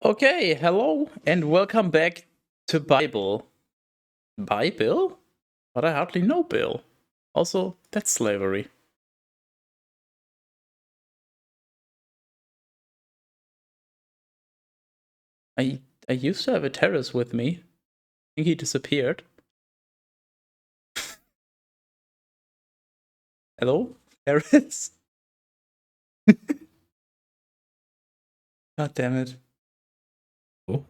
Okay, hello and welcome back to Bible. Bible? But I hardly know Bill. Also, that's slavery. I used to have a Teras with me. I think he disappeared. Hello? Teras? God damn it. Oh.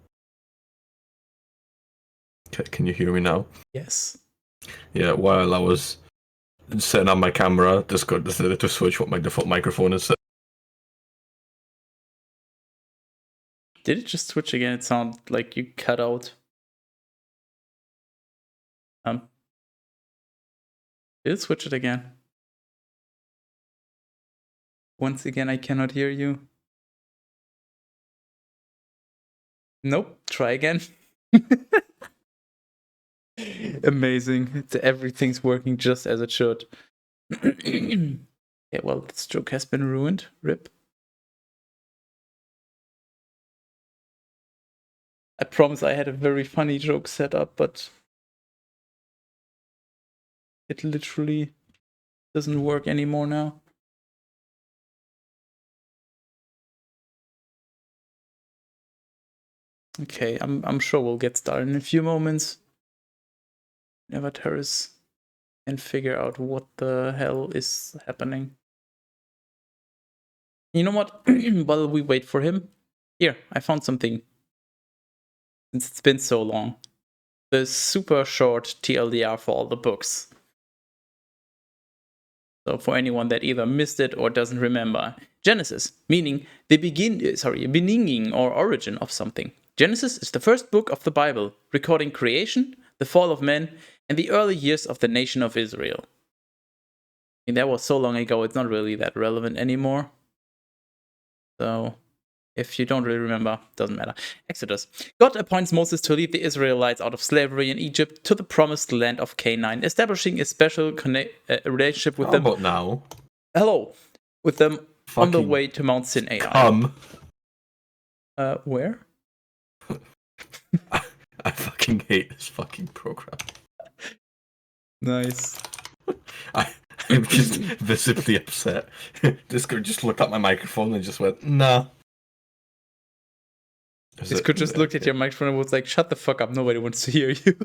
Can you hear me now? Yes. Yeah, while I was setting up my camera, Discord decided to switch what my default microphone is set. Did it just switch again? It sounded like you cut out. Did it switch it again? Once again, I cannot hear you. Nope. Try again. Amazing. Everything's working just as it should. Yeah, well, this joke has been ruined. Rip. I promise I had a very funny joke set up, but it literally doesn't work anymore now. Okay, I'm sure we'll get started in a few moments. Never Teras and figure out what the hell is happening. You know what? While we wait for him, here, I found something. Since it's been so long. The super short TLDR for all the books. So for anyone that either missed it or doesn't remember. Genesis, meaning the beginning or origin of something. Genesis is the first book of the Bible, recording creation, the fall of man, and the early years of the nation of Israel. And that was so long ago, it's not really that relevant anymore. So, if you don't really remember, doesn't matter. Exodus. God appoints Moses to lead the Israelites out of slavery in Egypt to the promised land of Canaan, establishing a special relationship with them. How about now? Hello. With them on the way to Mount Sinai. Come. Where? I fucking hate this fucking program. Nice. I'm just visibly upset. Discord just looked at my microphone and just went, nah. Discord just looked at your microphone and was like, shut the fuck up, nobody wants to hear you.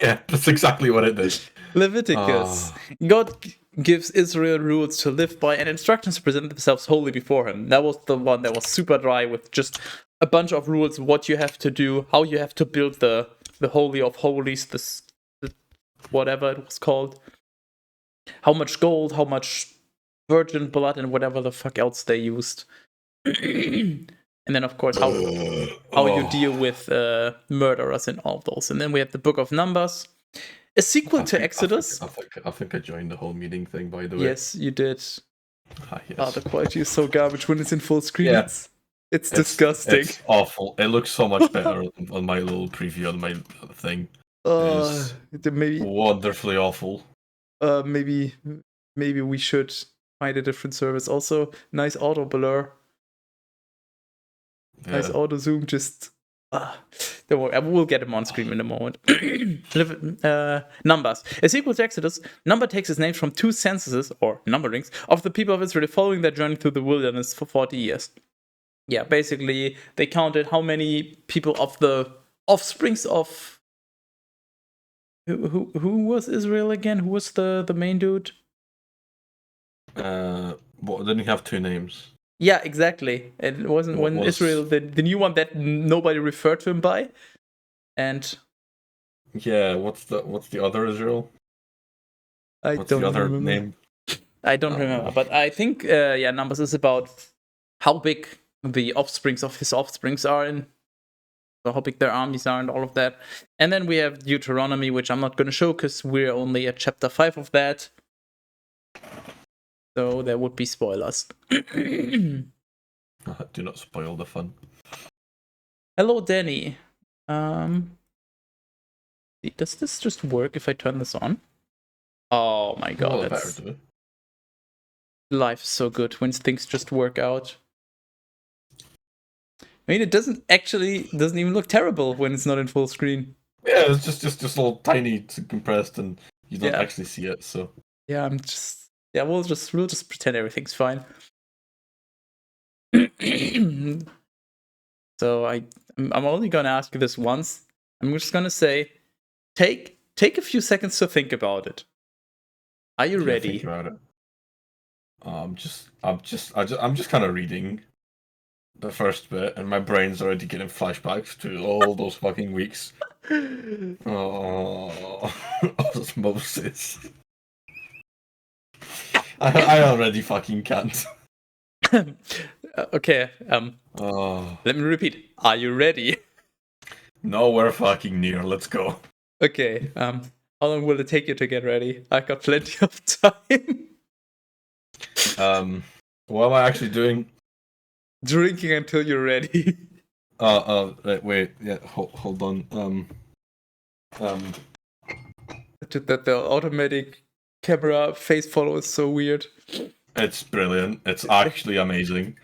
Yeah, that's exactly what it did. Leviticus. God gives Israel rules to live by and instructions to present themselves wholly before him. That was the one that was super dry with just a bunch of rules, what you have to do, how you have to build the Holy of Holies, the whatever it was called. How much gold, how much virgin blood, and whatever the fuck else they used. And then, of course, how you deal with murderers and all those. And then we have the Book of Numbers, a sequel to Exodus. I think I joined the whole meeting thing, by the way. Yes, you did. Yes. The quality is so garbage when it's in full screen. Yeah. It's disgusting. It's awful. It looks so much better on my little preview on my thing. Maybe wonderfully awful. Maybe we should find a different service. Also, nice auto blur. Yeah. Nice auto zoom. Just don't worry, we'll get him on screen in a moment. Numbers. A sequel to Exodus, Number takes its name from two censuses, or numberings, of the people of Israel following their journey through the wilderness for 40 years. Yeah, basically, they counted how many people of the offsprings of... Who was Israel again? Who was the main dude? Didn't he have two names? Yeah, exactly. It wasn't Israel, the new one that nobody referred to him by. And yeah, what's the other Israel? What's the other name? I don't remember, but I think Numbers is about how big the offsprings of his offsprings are, and so how big their armies are, and all of that. And then we have Deuteronomy, which I'm not going to show because we're only at chapter 5 of that. So there would be spoilers. Do not spoil the fun. Hello, Danny. Does this just work if I turn this on? Oh my god, life is so good when things just work out. I mean, it doesn't even look terrible when it's not in full screen. Yeah, it's just little tiny compressed, and you don't Yeah. actually see it. So Yeah, we'll just pretend everything's fine. So I'm only gonna ask you this once. I'm just gonna say, take a few seconds to think about it. Are you ready? Think about it. I'm just kind of reading the first bit, and my brain's already getting flashbacks to all those fucking weeks. Oh, osmosis. I already fucking can't. Okay. Oh. Let me repeat. Are you ready? No, we're fucking near. Let's go. Okay. How long will it take you to get ready? I got plenty of time. What am I actually doing? Drinking until you're ready. Right, wait. Yeah, hold on. That the automatic camera face follow is so weird. It's brilliant. It's actually amazing.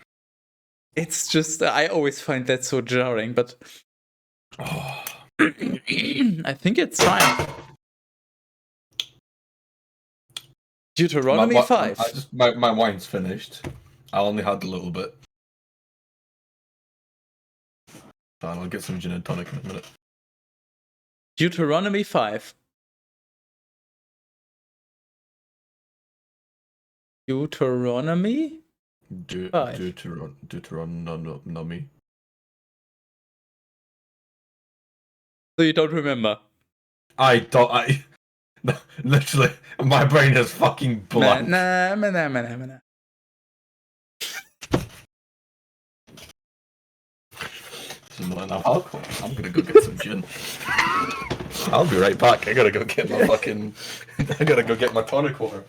It's just, I always find that so jarring, but Oh. I think it's time. Deuteronomy 5. My wine's finished. I only had a little bit. Fine, I'll get some gin and tonic in a minute. Deuteronomy 5. Deuteronomy? Deuteronomy. So you don't remember? Literally, my brain is fucking blank. Nah. There's not enough alcohol. I'm gonna go get some gin. I'll be right back. I gotta go get my fucking. I gotta go get my tonic water.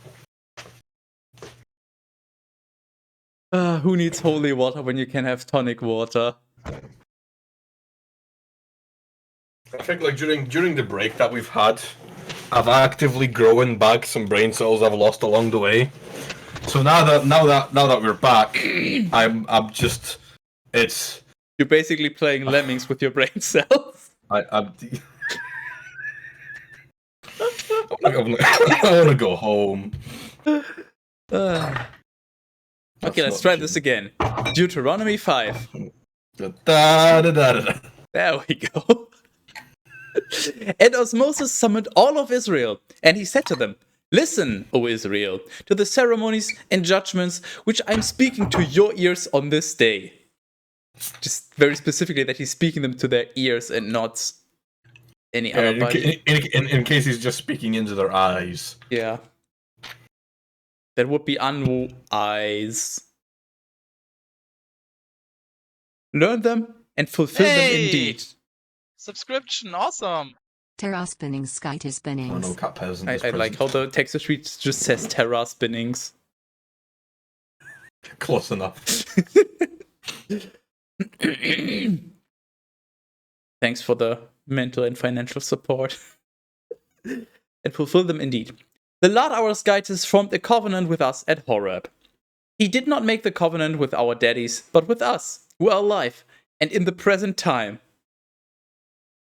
Who needs holy water when you can have tonic water? I think like during the break that we've had, I've actively grown back some brain cells I've lost along the way. So now that we're back, I'm just it's. You're basically playing lemmings with your brain cells. I want to go home. Okay, let's try this again. Deuteronomy 5. There we go. And Moses summoned all of Israel, and he said to them, "Listen, O Israel, to the ceremonies and judgments which I'm speaking to your ears on this day." Just very specifically that he's speaking them to their ears and not any other body. In case he's just speaking into their eyes. Yeah. That would be unwise. Learn them and fulfill them indeed. Subscription, awesome. Teras spinning, sky to spinnings. Oh no, cat peasant. I like how the text sheet just says Terra spinnings. Close enough. Thanks for the mental and financial support. And fulfill them indeed. The Lord our God has formed a covenant with us at Horeb. He did not make the covenant with our daddies, but with us, who are alive, and in the present time.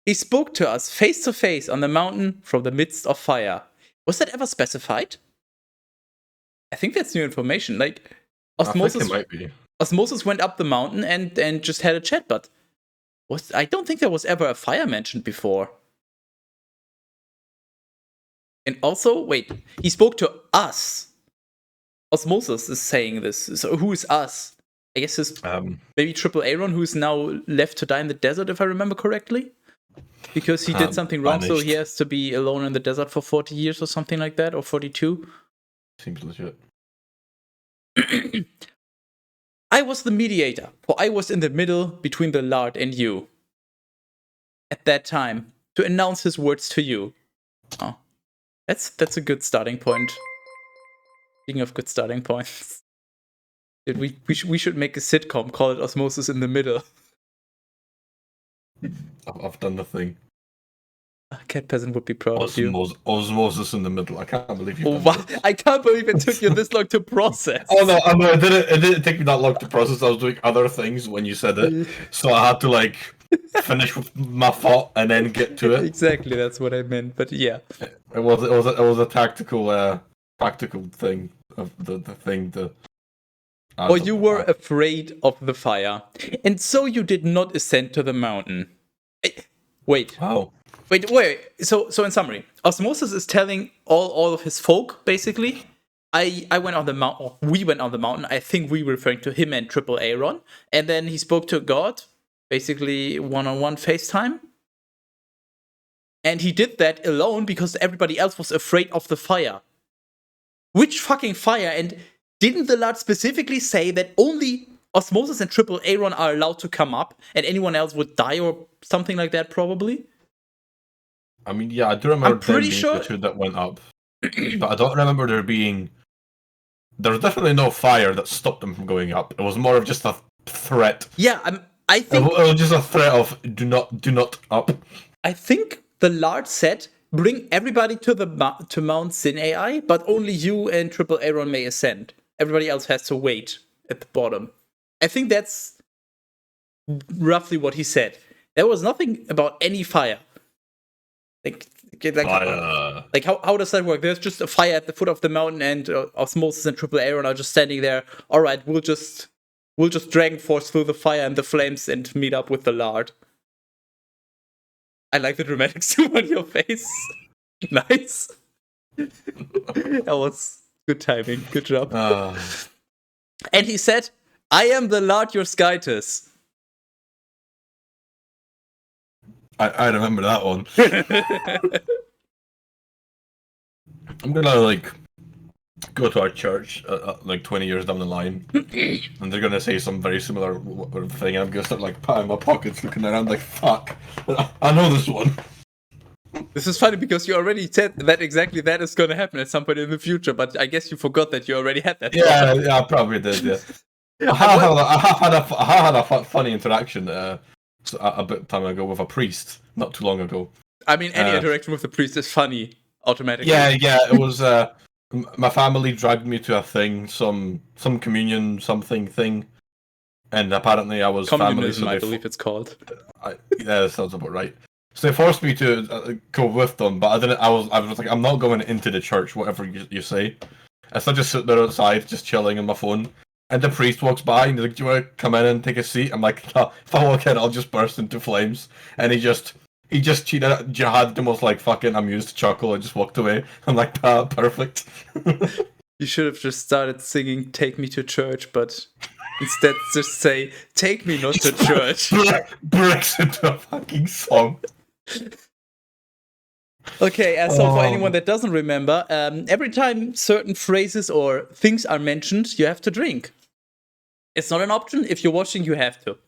He spoke to us face to face on the mountain from the midst of fire. Was that ever specified? I think that's new information. Like, Osmosis, I think it might be. Osmosis went up the mountain and just had a chat, but I don't think there was ever a fire mentioned before. And also, wait, he spoke to us. Osmosis is saying this. So who is us? I guess it's maybe Triple Aaron, who's now left to die in the desert, if I remember correctly. Because he did something wrong, so he has to be alone in the desert for 40 years or something like that, or 42. Seems legit. I was the mediator, for I was in the middle between the Lord and you. At that time, to announce his words to you. Oh, that's a good starting point. Speaking of good starting points. We should make a sitcom, call it Osmosis in the Middle. I've done the thing. A cat peasant would be proud of you. Osmosis in the middle. I can't believe you. Oh, wow. I can't believe it took you this long to process. Oh no, it didn't take me that long to process. I was doing other things when you said it, so I had to like finish with my thought and then get to it. Exactly, that's what I meant. But yeah, It was a tactical thing of the thing to. or you were afraid of the fire, and so you did not ascend to the mountain. Wait. Wow. Wait. So in summary, Osmosis is telling all of his folk basically. I went on the mountain. Or we went on the mountain. I think we were referring to him and Triple Aaron, and then he spoke to God, basically one-on-one FaceTime. And he did that alone because everybody else was afraid of the fire. Which fucking fire? And didn't the Lord specifically say that only Osmosis and Triple Aaron are allowed to come up, and anyone else would die or something like that? Probably. I mean, yeah, I do remember I'm pretty being sure the two that went up, but I don't remember there being. There was definitely no fire that stopped them from going up. It was more of just a threat. Yeah, I think it was just a threat of do not up. I think the Lord said, "Bring everybody to Mount Sin AI, but only you and Triple Aaron may ascend. Everybody else has to wait at the bottom." I think that's roughly what he said. There was nothing about any fire. Like how does that work? There's just a fire at the foot of the mountain, and Osmosis and Triple Aaron are just standing there. All right, we'll just Dragon Force through the fire and the flames and meet up with the Lord. I like the dramatic zoom on your face. Nice. That was good timing. Good job. And he said, "I am the Lord your Skytus." I remember that one. I'm gonna like go to our church like 20 years down the line, and they're gonna say some very similar thing, and I'm gonna start like patting my pockets, looking around like, "Fuck, I know this one." This is funny because you already said that exactly that is gonna happen at some point in the future, but I guess you forgot that you already had that. Yeah, I probably did. Yeah, I had a funny interaction a bit of time ago with a priest, not too long ago. I mean, any interaction with the priest is funny automatically. Yeah, it was. My family dragged me to a thing, some communion something thing, and apparently I was communism, family. So I believe it's called. Yeah, that sounds about right. So they forced me to go with them, but I didn't. I was like, I'm not going into the church, whatever you say. So I just sit there outside, just chilling on my phone. And the priest walks by and he's like, "Do you want to come in and take a seat?" I'm like, "No, if I walk in, I'll just burst into flames." And he just cheated. Jihad the most like fucking amused chuckle and just walked away. I'm like, perfect. You should have just started singing "Take Me to Church," but instead just say "Take me not to church." Breaks into a fucking song. Okay, so for anyone that doesn't remember, every time certain phrases or things are mentioned, you have to drink. It's not an option. If you're watching, you have to.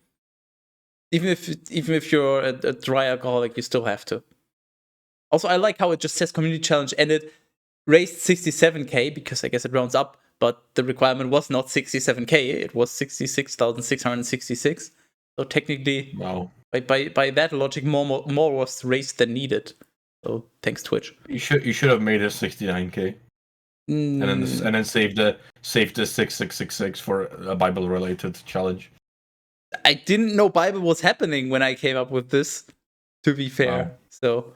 Even if you're a dry alcoholic, you still have to. Also, I like how it just says community challenge, and it raised 67k because I guess it rounds up, but the requirement was not 67k; it was 66,666. So technically, wow. By that logic, more was raised than needed. So thanks, Twitch. You should have made it 69k, and then saved the 6666 for a Bible related challenge. I didn't know Bible was happening when I came up with this. To be fair, wow. So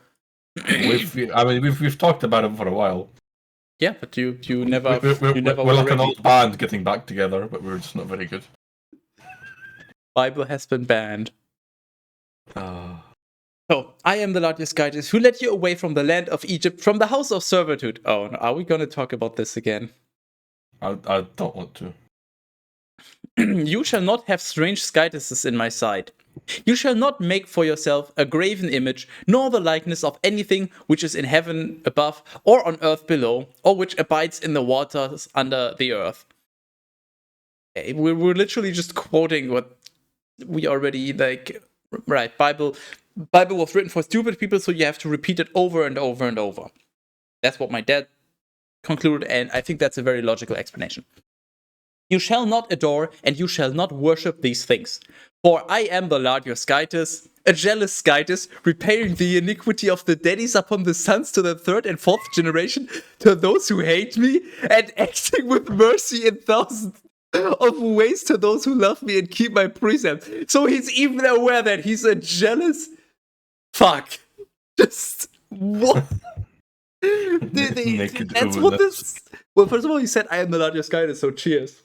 we've talked about it for a while. Yeah, but you never. We're like an old band getting back together, but we're just not very good. Bible has been banned. So, I am the Lord your Skytus, who led you away from the land of Egypt, from the house of servitude. Oh, are we going to talk about this again? I don't want to. You shall not have strange Skytuses in my sight. You shall not make for yourself a graven image, nor the likeness of anything which is in heaven above, or on earth below, or which abides in the waters under the earth. We're literally just quoting what we already, like, right, Bible was written for stupid people, so you have to repeat it over and over and over. That's what my dad concluded, and I think that's a very logical explanation. You shall not adore, and you shall not worship these things. For I am the Lord your Skytus, a jealous Skytus, repaying the iniquity of the daddies upon the sons to the third and fourth generation, to those who hate me, and acting with mercy in thousands of ways to those who love me and keep my precepts. So he's even aware that he's a jealous fuck. Just what? That's what this. Well, first of all, he said, "I am the Lord your Skytus," so cheers.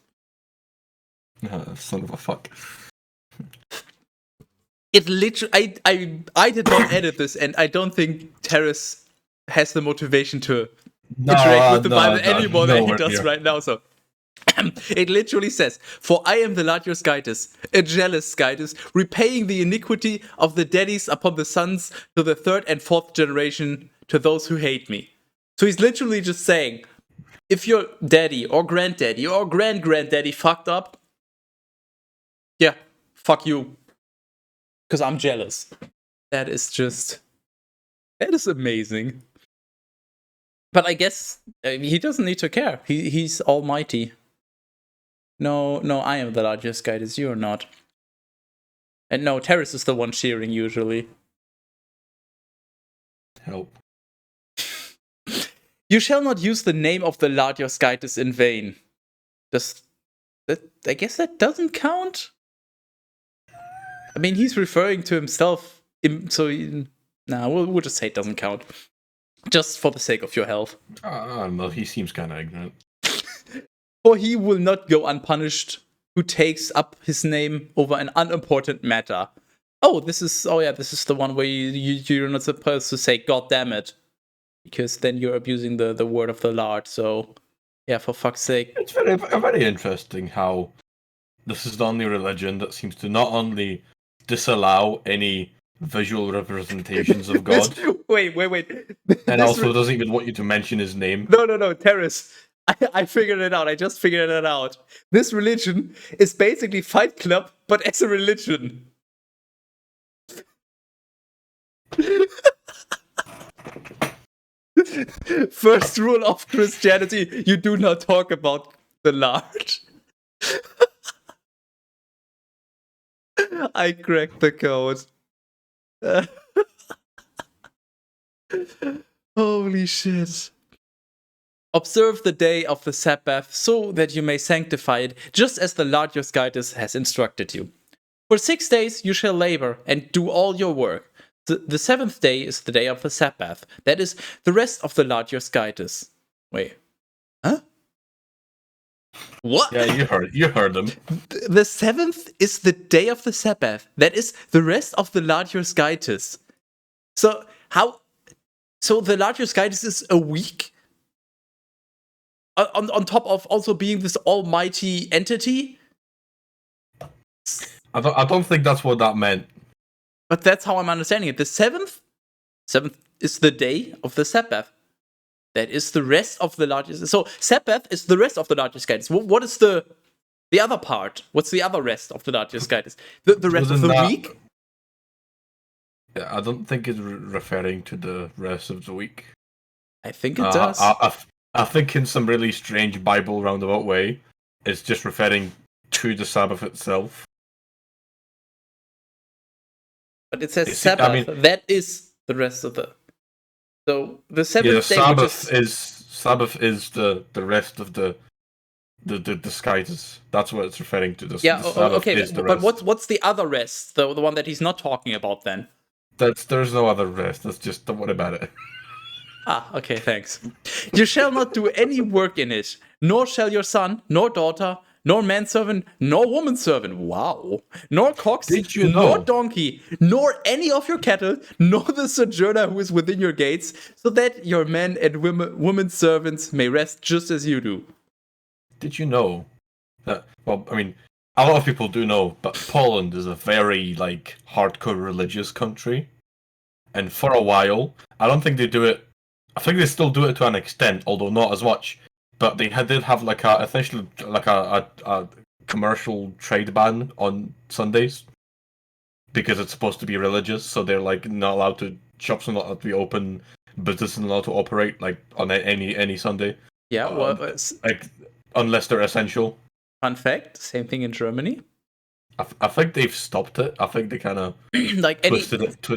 Son of a fuck. It literally, I did not edit this, and I don't think Teras has the motivation to interact with the Bible anymore than he does right now. So it literally says, "For I am the Lord your Skytus, a jealous Skytus, repaying the iniquity of the daddies upon the sons to the third and fourth generation to those who hate me." So he's literally just saying, if your daddy or granddaddy or grand-granddaddy fucked up, yeah, fuck you. Because I'm jealous. That is amazing. But I guess he doesn't need to care. He's almighty. No, I am the largest Skytus, you're not. And no, Teras is the one cheering usually. Help. You shall not use the name of the Lord your Skytus in vain. I guess that doesn't count? I mean, he's referring to himself, we'll just say it doesn't count. Just for the sake of your health. I don't know, he seems kind of ignorant. For he will not go unpunished who takes up his name over an unimportant matter. This is the one where you're not supposed to say, "God damn it," because then you're abusing the word of the Lord, so yeah, for fuck's sake. It's very interesting how this is the only religion that seems to not only disallow any visual representations of God. Wait. And also doesn't even want you to mention his name. No, Teras. I figured it out. I just figured it out. This religion is basically Fight Club, but as a religion. First rule of Christianity, you do not talk about the Lord. I cracked the code. Holy shit. Observe the day of the Sabbath so that you may sanctify it, just as the Lord your Skytus has instructed you. For 6 days you shall labor and do all your work. The seventh day is the day of the Sabbath. That is the rest of the Lord your Skytus. Wait. Huh? What? Yeah, you heard them. The seventh is the day of the Sabbath. That is the rest of the Lord your Skytus. So the Lord your Skytus is a week? On top of also being this almighty entity? I don't think that's what that meant. But that's how I'm understanding it. The seventh is the day of the Sabbath. That is the rest of the largest. So Sabbath is the rest of the largest Skytus. What is the other part? What's the other rest of the largest Skytus? The rest of the week? Yeah, I don't think it's referring to the rest of the week. I think it does. I think in some really strange Bible roundabout way, it's just referring to the Sabbath itself. But it says Sabbath. That is the rest of the. So the seventh day. Sabbath is the rest of the Skytus. That's what it's referring to. Okay. But what's the other rest? The one that he's not talking about then. There's no other rest. That's just don't worry about it. Okay, thanks. You shall not do any work in it, nor shall your son, nor daughter, nor manservant, nor womanservant, wow, nor cox, nor donkey, nor any of your cattle, nor the sojourner who is within your gates, so that your men and women servants may rest just as you do. Did you know that, well, I mean, a lot of people do know, but Poland is a very, hardcore religious country. And for a while, I don't think they do it, I think they still do it to an extent, although not as much. But they did have a commercial trade ban on Sundays because it's supposed to be religious. So they're not allowed to, shops are not allowed to be open, business is not allowed to operate on any Sunday. Yeah, unless they're essential. Fun fact, same thing in Germany. I think they've stopped it. I think they kind of Like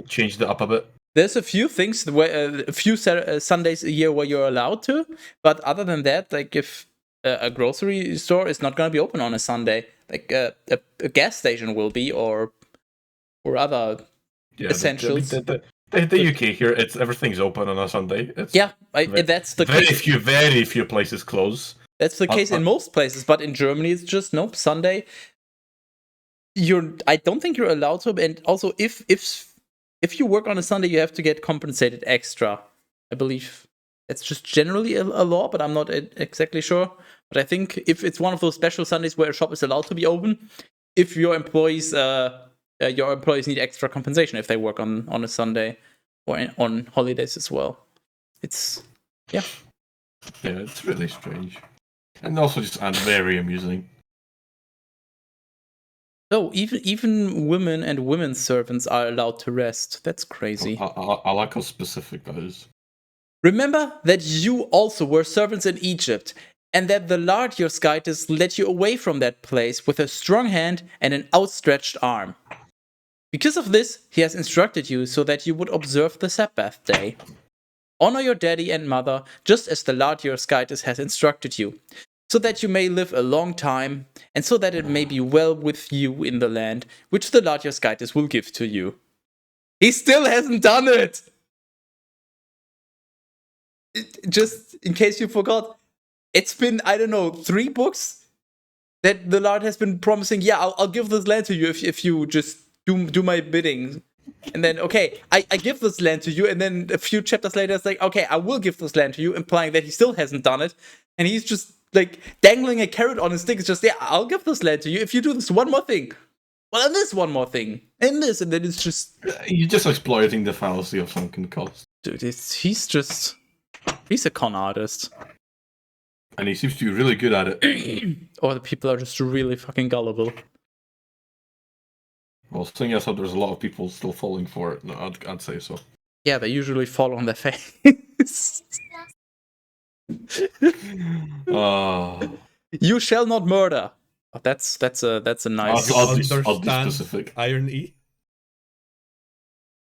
changed it up a bit. there's a few things where a few Sundays a year where you're allowed to, but other than that, like if a grocery store is not going to be open on a Sunday, like a gas station will be, or other essentials. The UK here, it's everything's open on a Sunday. It's That's the case. Very few places close. That's the case in most places, but in Germany it's just nope. Sunday, I don't think you're allowed to, and also if you work on a Sunday, you have to get compensated extra. I believe it's just generally a law, but I'm not exactly sure. But I think if it's one of those special Sundays where a shop is allowed to be open, if your employees need extra compensation if they work on a Sunday or on holidays as well. It's it's really strange, and also just very amusing. So even women and women's servants are allowed to rest. That's crazy. I like how specific that is. Remember that you also were servants in Egypt, and that the Lord your Skytus led you away from that place with a strong hand and an outstretched arm. Because of this, he has instructed you so that you would observe the Sabbath day. Honor your daddy and mother, just as the Lord your Skytus has instructed you, so that you may live a long time, and so that it may be well with you in the land which the Lord your Skytus will give to you. He still hasn't done it! Just in case you forgot, it's been, 3 books that the Lord has been promising, I'll give this land to you if you just do my bidding. And then, okay, I give this land to you, and then a few chapters later, it's like, okay, I will give this land to you, implying that he still hasn't done it. And he's just, like, dangling a carrot on his stick. It's just, I'll give this land to you if you do this one more thing. Well, and this one more thing. And this, and then it's just... You're just exploiting the fallacy of sunken cost. Dude, he's a con artist. And he seems to be really good at it. Or the people are just really fucking gullible. Well, seeing as how there's a lot of people still falling for it, no, I'd say so. Yeah, they usually fall on their face. You shall not murder. Oh, that's a nice. I'll be specific. Irony.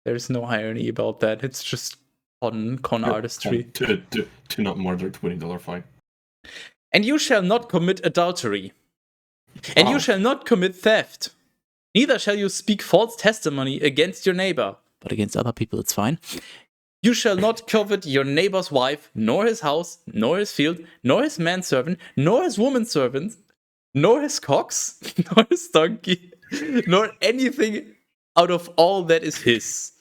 There's no irony about that. It's just con artistry. To not murder, $20 fine. And you shall not commit adultery. And you shall not commit theft. Neither shall you speak false testimony against your neighbor, but against other people it's fine. You shall not covet your neighbor's wife, nor his house, nor his field, nor his manservant, nor his womanservant, nor his ox, nor his donkey, nor anything out of all that is his.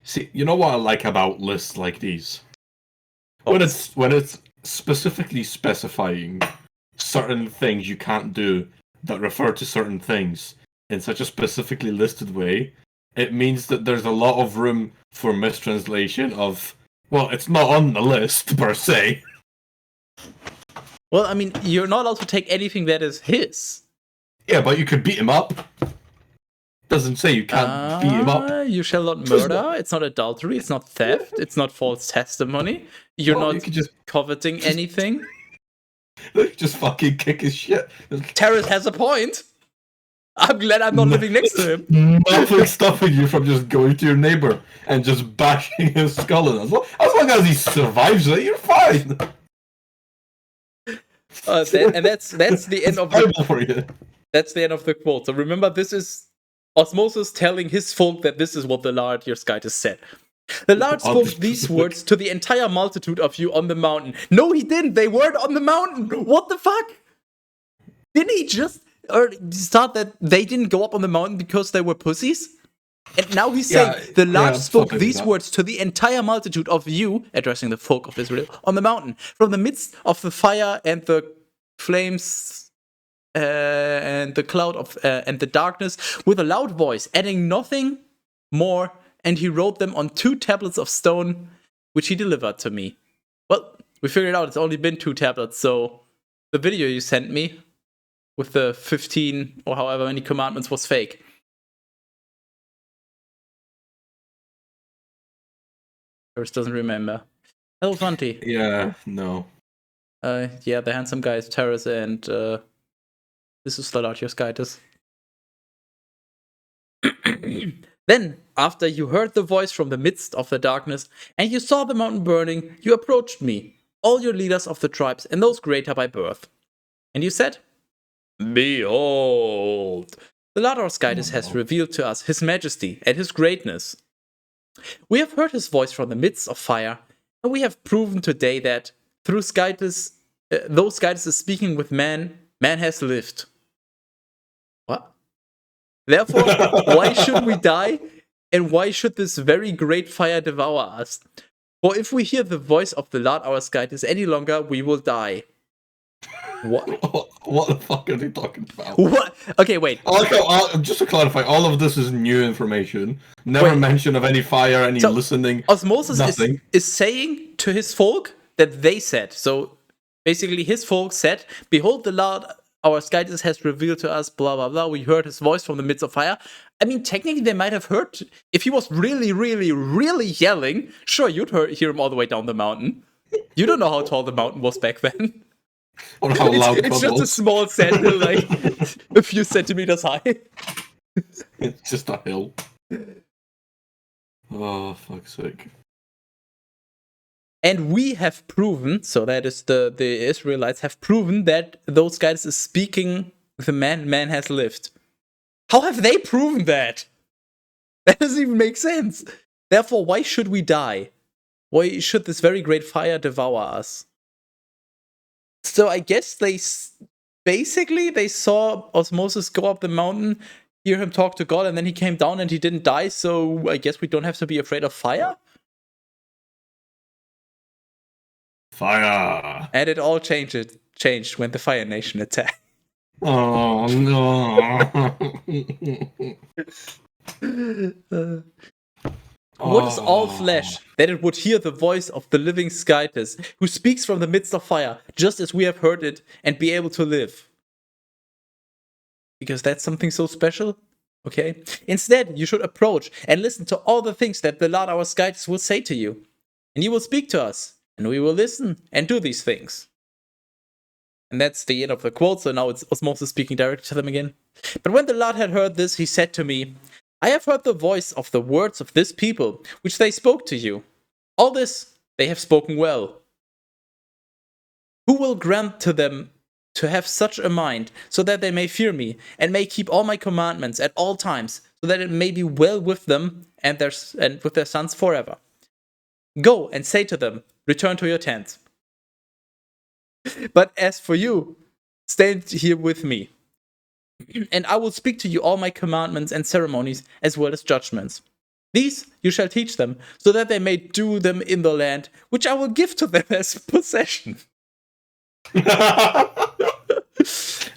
See, you know what I like about lists like these? When it's specifically specifying certain things you can't do that refer to certain things in such a specifically listed way, it means that there's a lot of room for mistranslation of, well, it's not on the list, per se. Well, I mean, you're not allowed to take anything that is his. Yeah, but you could beat him up. Doesn't say you can't beat him up. You shall not murder. It's not adultery. It's not theft. It's not false testimony. You're not coveting anything. Just fucking kick his shit. Teras has a point. I'm glad I'm not living next to him. Nothing stopping you from just going to your neighbor and just bashing his skull in. As long as he survives it, you're fine. And that's the end of That's the end of the quote. So remember, this is Osmosis telling his folk that this is what the Lord your Skytus said. The Lord spoke these words to the entire multitude of you on the mountain. No, he didn't. They weren't on the mountain. What the fuck? Didn't he just start that they didn't go up on the mountain because they were pussies? And now he's saying the Lord spoke these words to the entire multitude of you, addressing the folk of Israel, on the mountain, from the midst of the fire and the flames and the cloud of and the darkness, with a loud voice, adding nothing more. And he wrote them on 2 tablets of stone, which he delivered to me. Well, we figured out it's only been 2 tablets, so the video you sent me with the 15 or however many commandments was fake. First doesn't remember. Hello, Fanti. Yeah, no. Yeah, the handsome guys, Teras and This is the Lord your Skytus. Then, after you heard the voice from the midst of the darkness, and you saw the mountain burning, you approached me, all your leaders of the tribes, and those greater by birth. And you said, Behold, the Lord our Skytus has revealed to us his majesty and his greatness. We have heard his voice from the midst of fire, and we have proven today that through Skytus, though Skytus is speaking with man, man has lived. What? Therefore, why should we die? And why should this very great fire devour us? For if we hear the voice of the Lord our Skytus any longer, we will die. What? What the fuck are they talking about? What? Okay, wait. Just to clarify, all of this is new information. Never mention of any fire, any listening. Osmosis nothing. is saying to his folk that they said. So basically, his folk said, Behold, the Lord our Skytus has revealed to us, blah, blah, blah. We heard his voice from the midst of fire. I mean, technically, they might have heard. If he was really, really, really yelling, sure, you'd hear him all the way down the mountain. You don't know how tall the mountain was back then. Or how loud it's just a small sandhill, like a few centimeters high. It's just a hill. Oh, fuck's sake. And we have proven, so that is the Israelites have proven that those guys is speaking the man has lived. How have they proven that? That doesn't even make sense. Therefore, why should we die? Why should this very great fire devour us? So I guess they saw Osmosis go up the mountain, hear him talk to God, and then he came down and he didn't die, so I guess we don't have to be afraid of fire? Fire! And it all changed when the Fire Nation attacked. Oh, no. What is all flesh, that it would hear the voice of the living Skytus, who speaks from the midst of fire, just as we have heard it, and be able to live? Because that's something so special? Okay? Instead, you should approach and listen to all the things that the Lord our Skytus will say to you. And you will speak to us, and we will listen and do these things. And that's the end of the quote, so now it's Osmosis speaking directly to them again. But when the Lord had heard this, he said to me, I have heard the voice of the words of this people, which they spoke to you. All this they have spoken well. Who will grant to them to have such a mind, so that they may fear me, and may keep all my commandments at all times, so that it may be well with them and with their sons forever? Go and say to them, return to your tent. But as for you, stand here with me. And I will speak to you all my commandments and ceremonies, as well as judgments. These you shall teach them, so that they may do them in the land, which I will give to them as possession.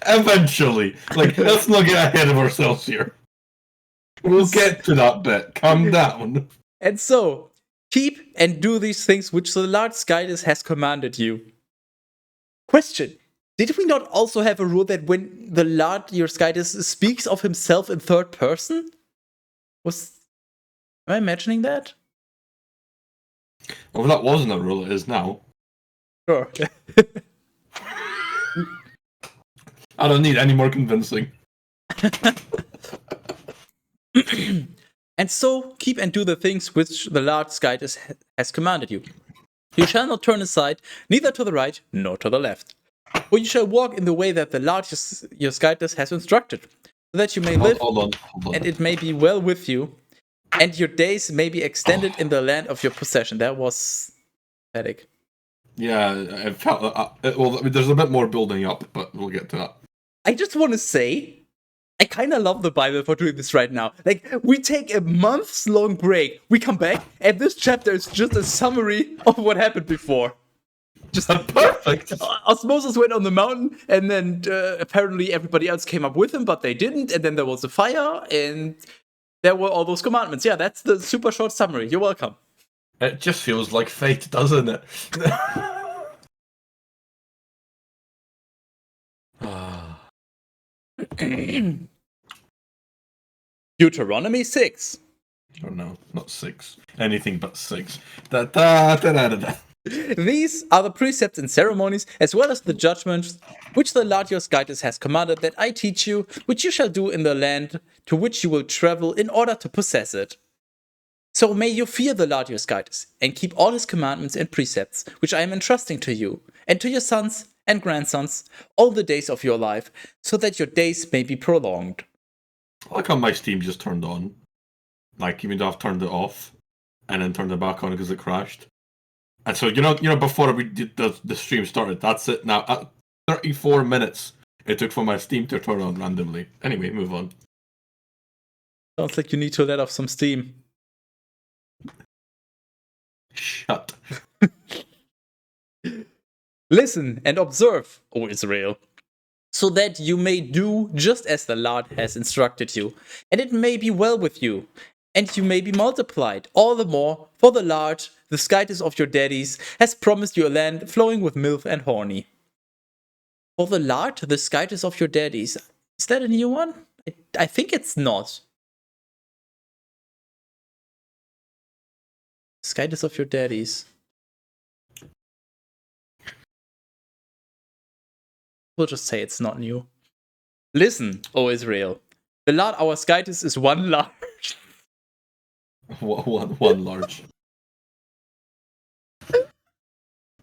Eventually. Like, let's not get ahead of ourselves here. We'll get to that bit. Calm down. And so, keep and do these things which the Lord Skytus has commanded you. Question. Did we not also have a rule that when the Lord your Skytus speaks of himself in third person? Am I imagining that? Well, that wasn't a rule, it is now. Sure. I don't need any more convincing. And so, keep and do the things which the Lord Skytus has commanded you. You shall not turn aside, neither to the right, nor to the left. For you shall walk in the way that the Lord your Skytus has instructed, so that you may live, Hold on. and it may be well with you, and your days may be extended in the land of your possession. That was pathetic. Yeah, I felt well, there's a bit more building up, but we'll get to that. I just want to say, I kind of love the Bible for doing this right now. Like, we take a months-long break, we come back, and this chapter is just a summary of what happened before. Just perfect. Osmosis went on the mountain, and then apparently everybody else came up with him, but they didn't. And then there was a fire, and there were all those commandments. Yeah, that's the super short summary. You're welcome. It just feels like fate, doesn't it? Deuteronomy 6. Oh no, not 6. Anything but 6. Da, da, da, da, da, da. These are the precepts and ceremonies, as well as the judgments which the Lord your Skytus has commanded that I teach you, which you shall do in the land to which you will travel in order to possess it. So may you fear the Lord your Skytus, and keep all his commandments and precepts, which I am entrusting to you, and to your sons and grandsons, all the days of your life, so that your days may be prolonged. I like how my Steam just turned on. Like, even though I've turned it off, and then turned it back on because it crashed. And so, before we did the stream started, that's it now. At 34 minutes it took for my Steam to turn on randomly. Anyway, move on. Sounds like you need to let off some steam. Shut. Listen and observe, O Israel, so that you may do just as the Lord has instructed you, and it may be well with you, and you may be multiplied, all the more, for the Lord, the Skytus of your daddies, has promised you a land flowing with milk and honey. For the Lord, the Skytus of your daddies, is that a new one? I think it's not. Skytus of your daddies. We'll just say it's not new. Listen, O Israel, the Lord our Skytus is one large. One large.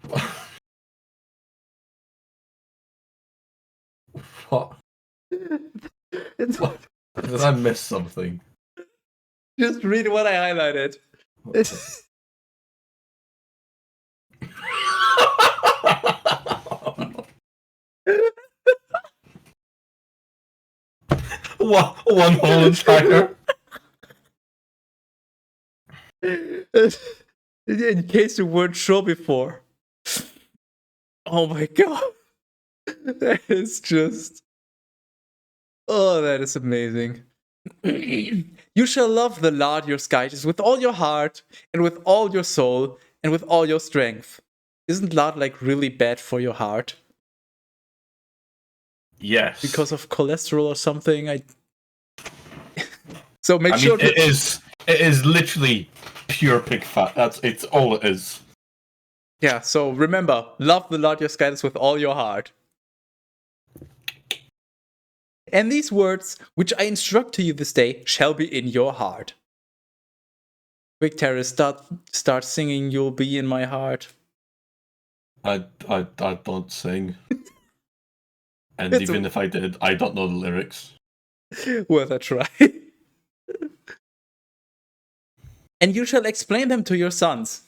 What? What? Did I miss something? Just read what I highlighted. One whole entire. In case you weren't sure before. Oh my god. That is just. Oh, that is amazing. You shall love the Lord your Skytus with all your heart, and with all your soul, and with all your strength. Isn't Lord like really bad for your heart? Yes. Because of cholesterol or something? So make I sure mean, it is literally pure pig fat. It's all it is. Yeah, so remember, love the Lord your Skytus with all your heart. And these words, which I instruct to you this day, shall be in your heart. Quick, Teras, start singing You'll Be in My Heart. I don't sing. And It's even if I did, I don't know the lyrics. Worth a try. And you shall explain them to your sons,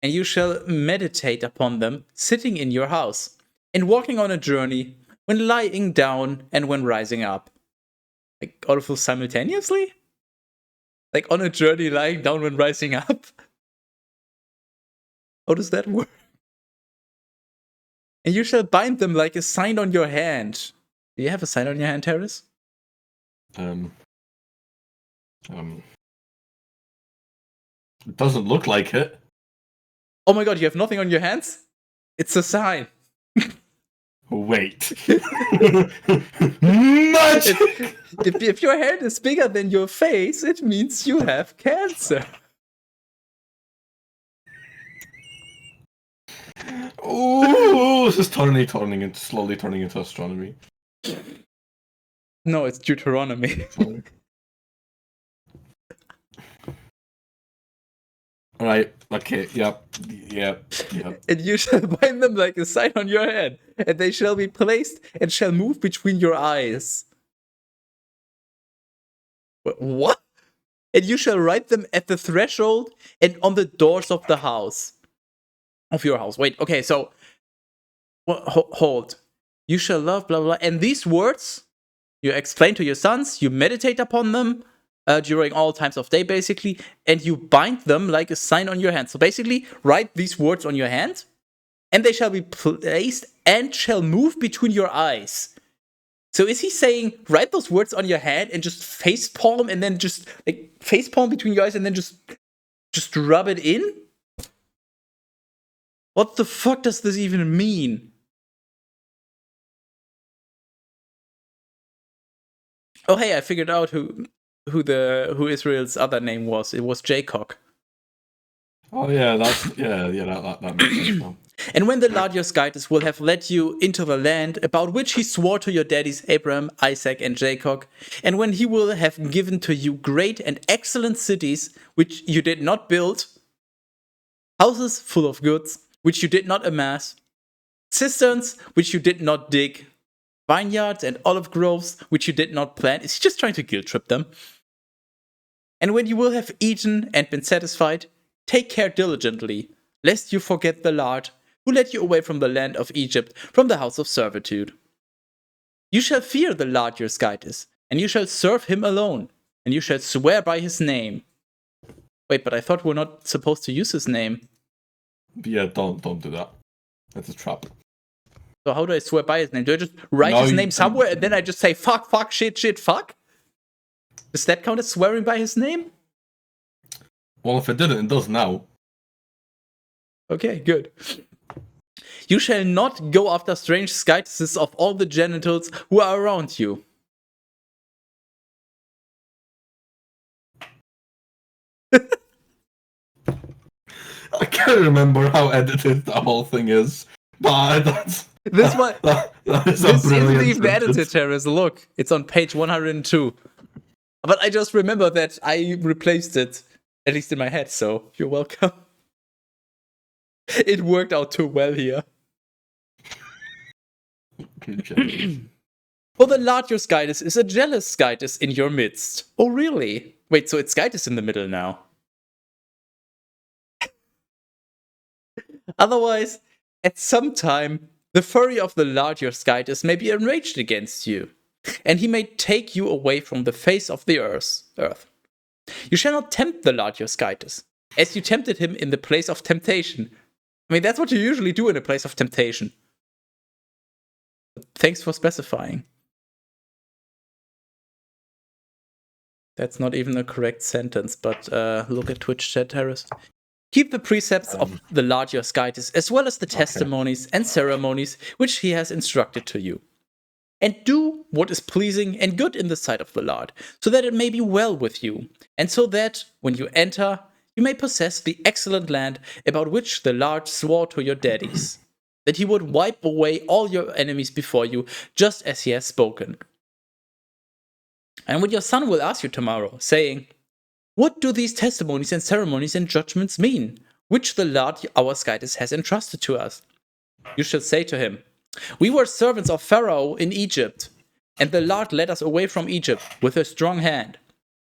and you shall meditate upon them, sitting in your house, and walking on a journey, when lying down and when rising up. Like, all of those simultaneously? Like, on a journey, lying down when rising up? How does that work? And you shall bind them like a sign on your hand. Do you have a sign on your hand, Teras? It doesn't look like it. Oh my god, you have nothing on your hands? It's a sign. Wait. Magic! If your hand is bigger than your face, it means you have cancer. Ooh, this is slowly turning into astronomy. No, it's Deuteronomy. Right, okay, yep. And you shall bind them like a sign on your hand, and they shall be placed and shall move between your eyes. What? And you shall write them at the threshold and on the doors of the house. Of your house. Wait, okay, so. Hold. You shall love, blah, blah, blah. And these words, you explain to your sons, you meditate upon them during all times of day, basically, and you bind them like a sign on your hand. So basically, write these words on your hand, and they shall be placed and shall move between your eyes. So is he saying, write those words on your hand and just face palm, and then just like face palm between your eyes, and then just rub it in? What the fuck does this even mean? Oh hey, I figured out who Israel's other name was. It was Jacob. Oh yeah, that makes sense now. And when the Lord your Skytus will have led you into the land about which he swore to your daddies Abraham, Isaac, and Jacob, and when he will have given to you great and excellent cities which you did not build, houses full of goods which you did not amass, cisterns which you did not dig, vineyards and olive groves which you did not plant. Is he just trying to guilt trip them? And when you will have eaten and been satisfied, take care diligently, lest you forget the Lord, who led you away from the land of Egypt, from the house of servitude. You shall fear the Lord your Skytus, and you shall serve him alone, and you shall swear by his name. Wait, but I thought we're not supposed to use his name. Yeah, don't do that. That's a trap. So how do I swear by his name? Do I just write his name somewhere and then I just say fuck, shit, fuck? Does that count as swearing by his name? Well, if it didn't, it does now. Okay, good. You shall not go after strange skytuses of all the genitals who are around you. I can't remember how edited the whole thing is, but that's This one, that is a this isn't brilliant even edited, sentence. Teras. Look, it's on page 102. But I just remember that I replaced it, at least in my head, so you're welcome. It worked out too well here. Good job. For the Lord your Skytus is a jealous Skytus in your midst. Oh, really? Wait, so it's Skytus in the middle now. Otherwise, at some time, the fury of the Lord your Skytus may be enraged against you, and he may take you away from the face of the earth. You shall not tempt the Lord your Skytus, as you tempted him in the place of temptation. I mean, that's what you usually do in a place of temptation. Thanks for specifying. That's not even a correct sentence, but look at Twitch chat, Teras. Keep the precepts of the Lord your Skytus, as well as the testimonies and ceremonies which he has instructed to you. And do what is pleasing and good in the sight of the Lord, so that it may be well with you, and so that, when you enter, you may possess the excellent land about which the Lord swore to your daddies, that he would wipe away all your enemies before you, just as he has spoken. And when your son will ask you tomorrow, saying, what do these testimonies and ceremonies and judgments mean, which the Lord our Skytus has entrusted to us? You shall say to him, we were servants of Pharaoh in Egypt, and the Lord led us away from Egypt with a strong hand.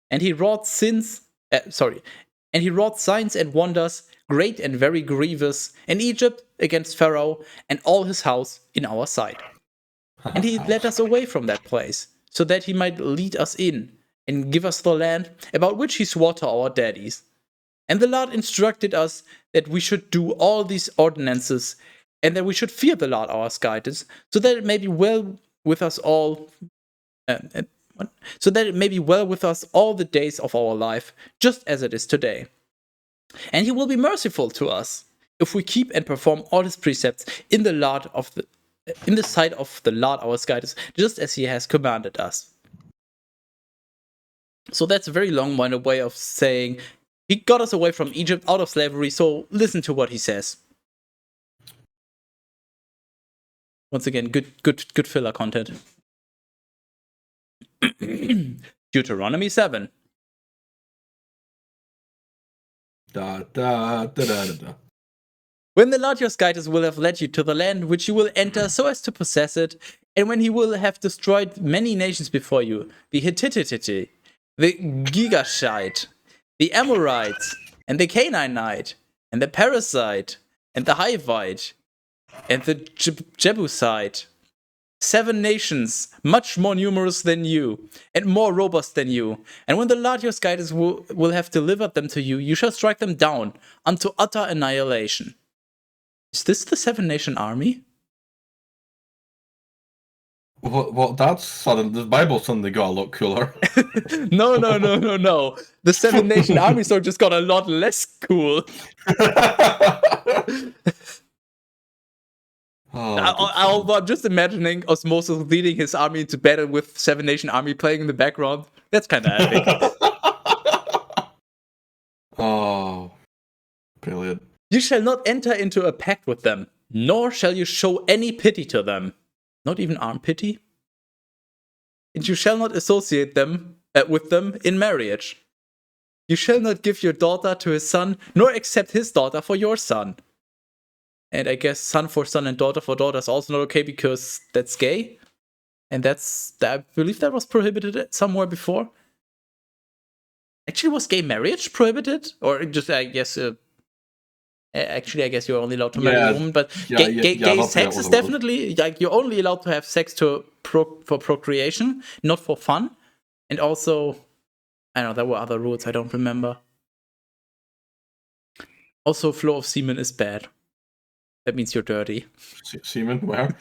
And he wrought signs and wonders, great and very grievous, in Egypt against Pharaoh and all his house in our sight. And he led us away from that place, so that he might lead us in and give us the land about which he swore to our daddies. And the Lord instructed us that we should do all these ordinances, and that we should fear the Lord our Skytus, so that it may be well with us all. So that it may be well with us all the days of our life, just as it is today. And he will be merciful to us if we keep and perform all his precepts in the sight of the Lord our Skytus, just as he has commanded us. So that's a very long-winded way of saying he got us away from Egypt, out of slavery, so listen to what he says. Once again, good filler content. Deuteronomy 7. Da, da, da, da, da, da. When the Lord your Skytus will have led you to the land which you will enter so as to possess it, and when he will have destroyed many nations before you, the Hittite, the Gigashite, the Amorite, and the Canaanite, and the Perizzite, and the Hivite, and the Jebusite, 7 nations, much more numerous than you, and more robust than you. And when the Lord your Skytus will have delivered them to you, you shall strike them down unto utter annihilation. Is this the 7-nation army? Well, that's sudden. The Bible suddenly got a lot cooler. No. The 7-nation army so just got a lot less cool. I'm just imagining Osmosis leading his army into battle with 7-nation army playing in the background. That's kind of epic. Oh, brilliant. You shall not enter into a pact with them, nor shall you show any pity to them. Not even arm pity. And you shall not associate them with them in marriage. You shall not give your daughter to his son, nor accept his daughter for your son. And I guess son for son and daughter for daughter is also not okay because that's gay. And I believe that was prohibited somewhere before. Actually, was gay marriage prohibited? Or just, I guess, actually, I guess you're only allowed to marry a woman, but gay sex is definitely, like, you're only allowed to have sex for procreation, not for fun. And also, I don't know, there were other rules I don't remember. Also, flow of semen is bad. That means you're dirty. Semen? Where?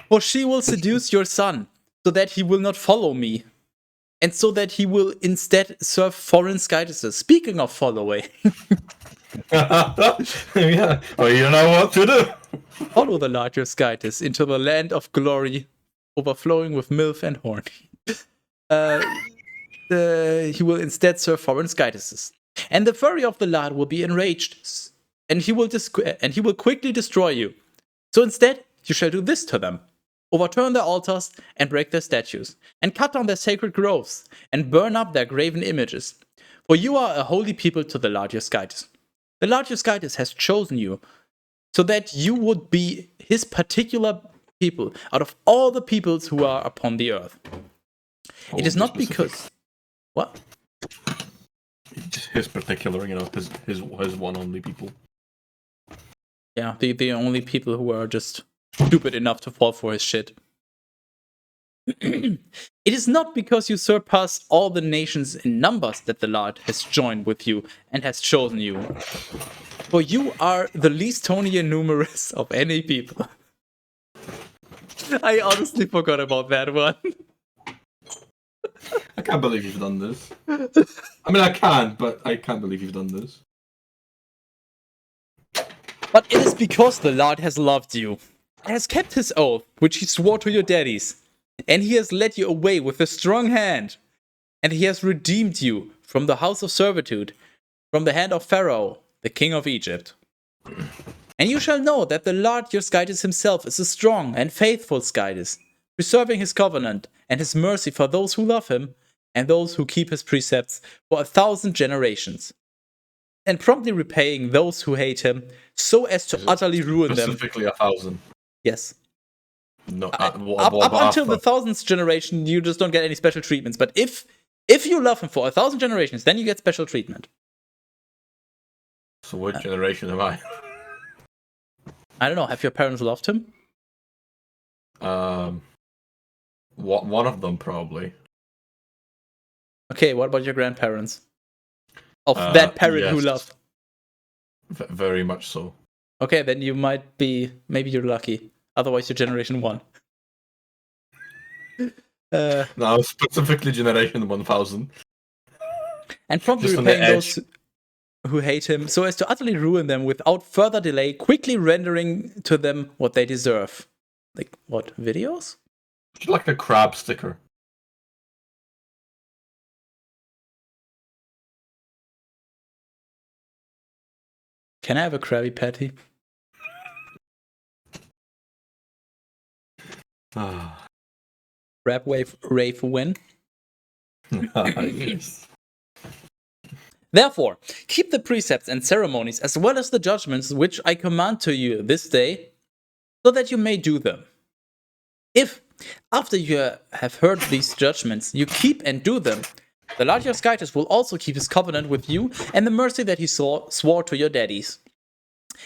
For she will seduce your son, so that he will not follow me, and so that he will instead serve foreign skytises. Speaking of following. Yeah, well, you know what to do. Follow the larger skytis into the land of glory, overflowing with milk and horny. He will instead serve foreign skytises. And the fury of the Lord will be enraged, and he will quickly destroy you. So instead, you shall do this to them. Overturn their altars and break their statues, and cut down their sacred groves, and burn up their graven images. For you are a holy people to the Lord your Skytis. The Lord your Skytis has chosen you, so that you would be his particular people out of all the peoples who are upon the earth. It is not because... What? His particular, his one only people. Yeah, the only people who are just stupid enough to fall for his shit. It is not because you surpass all the nations in numbers that the Lord has joined with you and has chosen you. For you are the least tony and numerous of any people. I honestly forgot about that one. I can't believe you've done this. I mean, I can, but I can't believe you've done this. But it is because the Lord has loved you, and has kept his oath, which he swore to your daddies, and he has led you away with a strong hand, and he has redeemed you from the house of servitude, from the hand of Pharaoh, the king of Egypt. And you shall know that the Lord your Skytis himself is a strong and faithful Skytis, preserving his covenant and his mercy for those who love him, and those who keep his precepts for 1,000 generations, and promptly repaying those who hate him, so as to utterly ruin them. Specifically 1,000. Yes. No, Up until the 1,000th generation, you just don't get any special treatments. But if you love him for 1,000 generations, then you get special treatment. So what generation am I? I don't know. Have your parents loved him? One of them probably. Okay, what about your grandparents? Of that parent who yes. loved. Very much so. Okay, then you might be. Maybe you're lucky. Otherwise, you're generation 1. No, specifically generation 1,000. And promptly Just on repaying the those who hate him, so as to utterly ruin them without further delay, quickly rendering to them what they deserve. Like, what, videos? Just like a crab sticker. Can I have a Krabby Patty? Rap Rave win. Yes. Therefore, keep the precepts and ceremonies as well as the judgments which I command to you this day, so that you may do them. If, after you have heard these judgments, you keep and do them, the Lord your Skytis will also keep his covenant with you and the mercy that he swore to your daddies.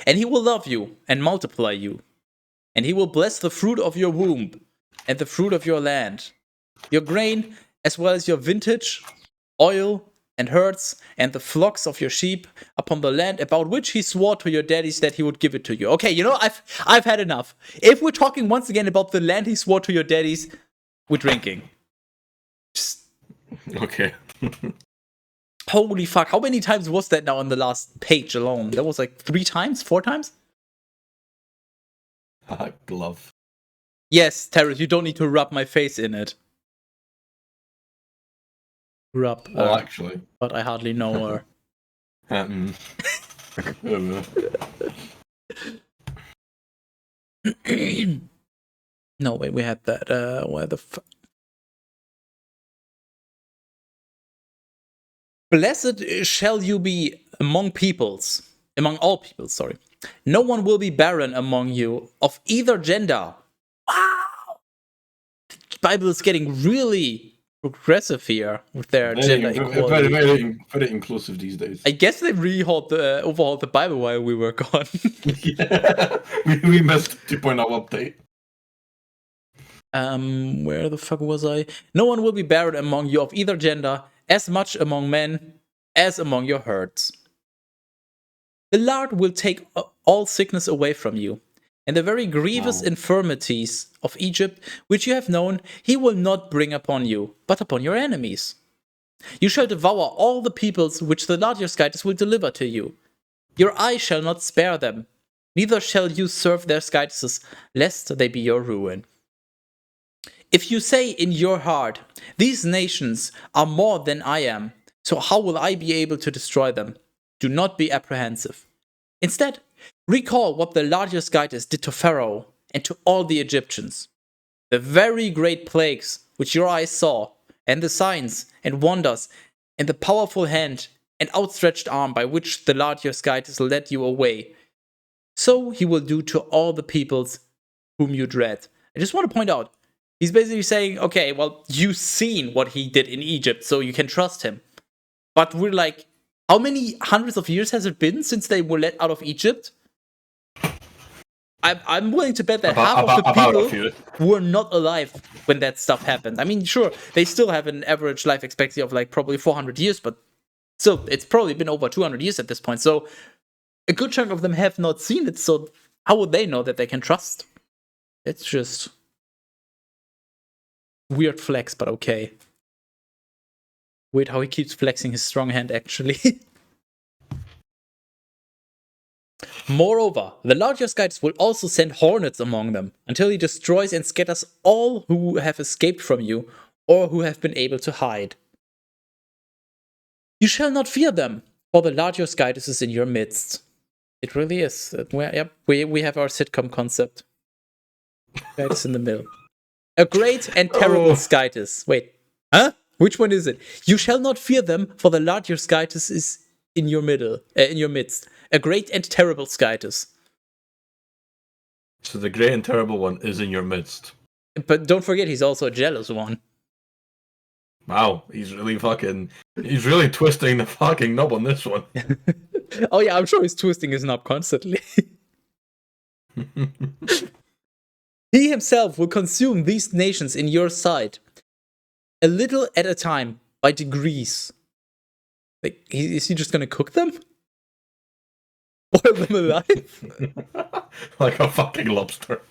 And he will love you and multiply you. And he will bless the fruit of your womb and the fruit of your land, your grain, as well as your vintage, oil, and herds, and the flocks of your sheep upon the land about which he swore to your daddies that he would give it to you. Okay, I've had enough. If we're talking once again about the land he swore to your daddies, we're drinking. Just... Okay. Holy fuck, how many times was that now on the last page alone? That was like 3 times? 4 times? Glove. Yes, Teras, you don't need to rub my face in it. Rub. Well, actually. But I hardly know her. Um, um, No, wait, we had that. Where the Blessed shall you be among peoples, among all peoples, sorry. No one will be barren among you of either gender. Wow! The Bible is getting really progressive here with their gender equality. very inclusive these days. I guess they overhauled the Bible while we were gone. Yeah. we missed 2.0 update. Where the fuck was I? No one will be barren among you of either gender, as much among men as among your herds. The Lord will take all sickness away from you, and the very grievous infirmities of Egypt, which you have known, he will not bring upon you, but upon your enemies. You shall devour all the peoples which the Lord your Skytis will deliver to you. Your eye shall not spare them, neither shall you serve their Skytises, lest they be your ruin. If you say in your heart, these nations are more than I am, so how will I be able to destroy them? Do not be apprehensive. Instead, recall what the Lord your Skytis did to Pharaoh and to all the Egyptians. The very great plagues which your eyes saw, and the signs and wonders, and the powerful hand and outstretched arm by which the Lord your Skytis led you away. So he will do to all the peoples whom you dread. I just want to point out, he's basically saying, okay, well, you've seen what he did in Egypt, so you can trust him. But we're like, how many hundreds of years has it been since they were let out of Egypt? I'm willing to bet that half of the people were not alive when that stuff happened. I mean, sure, they still have an average life expectancy of like probably 400 years, but still, it's probably been over 200 years at this point. So a good chunk of them have not seen it, so how would they know that they can trust? It's just weird flex, but okay. Weird how he keeps flexing his strong hand, actually. Moreover, the Lord your Skytis will also send hornets among them, until he destroys and scatters all who have escaped from you, or who have been able to hide. You shall not fear them, for the Lord your Skytis is in your midst. It really is. Yep, we have our sitcom concept. Skytis in the middle. A great and terrible Skytis. Wait, huh? Which one is it? You shall not fear them, for the Lord your Skytis is in your midst. A great and terrible Skytis. So the great and terrible one is in your midst. But don't forget, he's also a jealous one. Wow, he's really twisting the fucking knob on this one. Oh yeah, I'm sure he's twisting his knob constantly. He himself will consume these nations in your sight, a little at a time, by degrees. Like, is he just gonna cook them? Boil them alive? Like a fucking lobster.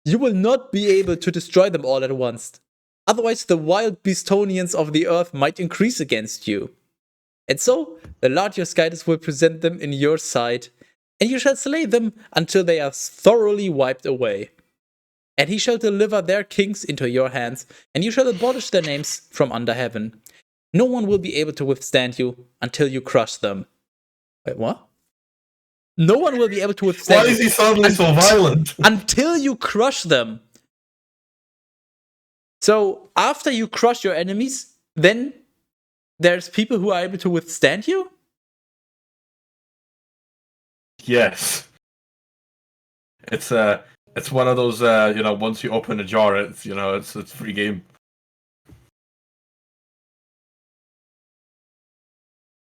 You will not be able to destroy them all at once. Otherwise, the wild Beastonians of the earth might increase against you. And so, the Lord your Skytis will present them in your sight, and you shall slay them until they are thoroughly wiped away. And he shall deliver their kings into your hands, and you shall abolish their names from under heaven. No one will be able to withstand you until you crush them. Wait, what? No one will be able to withstand Why is he suddenly so violent? until you crush them. So, after you crush your enemies, then there's people who are able to withstand you? Yes. It's one of those once you open a jar, it's free game.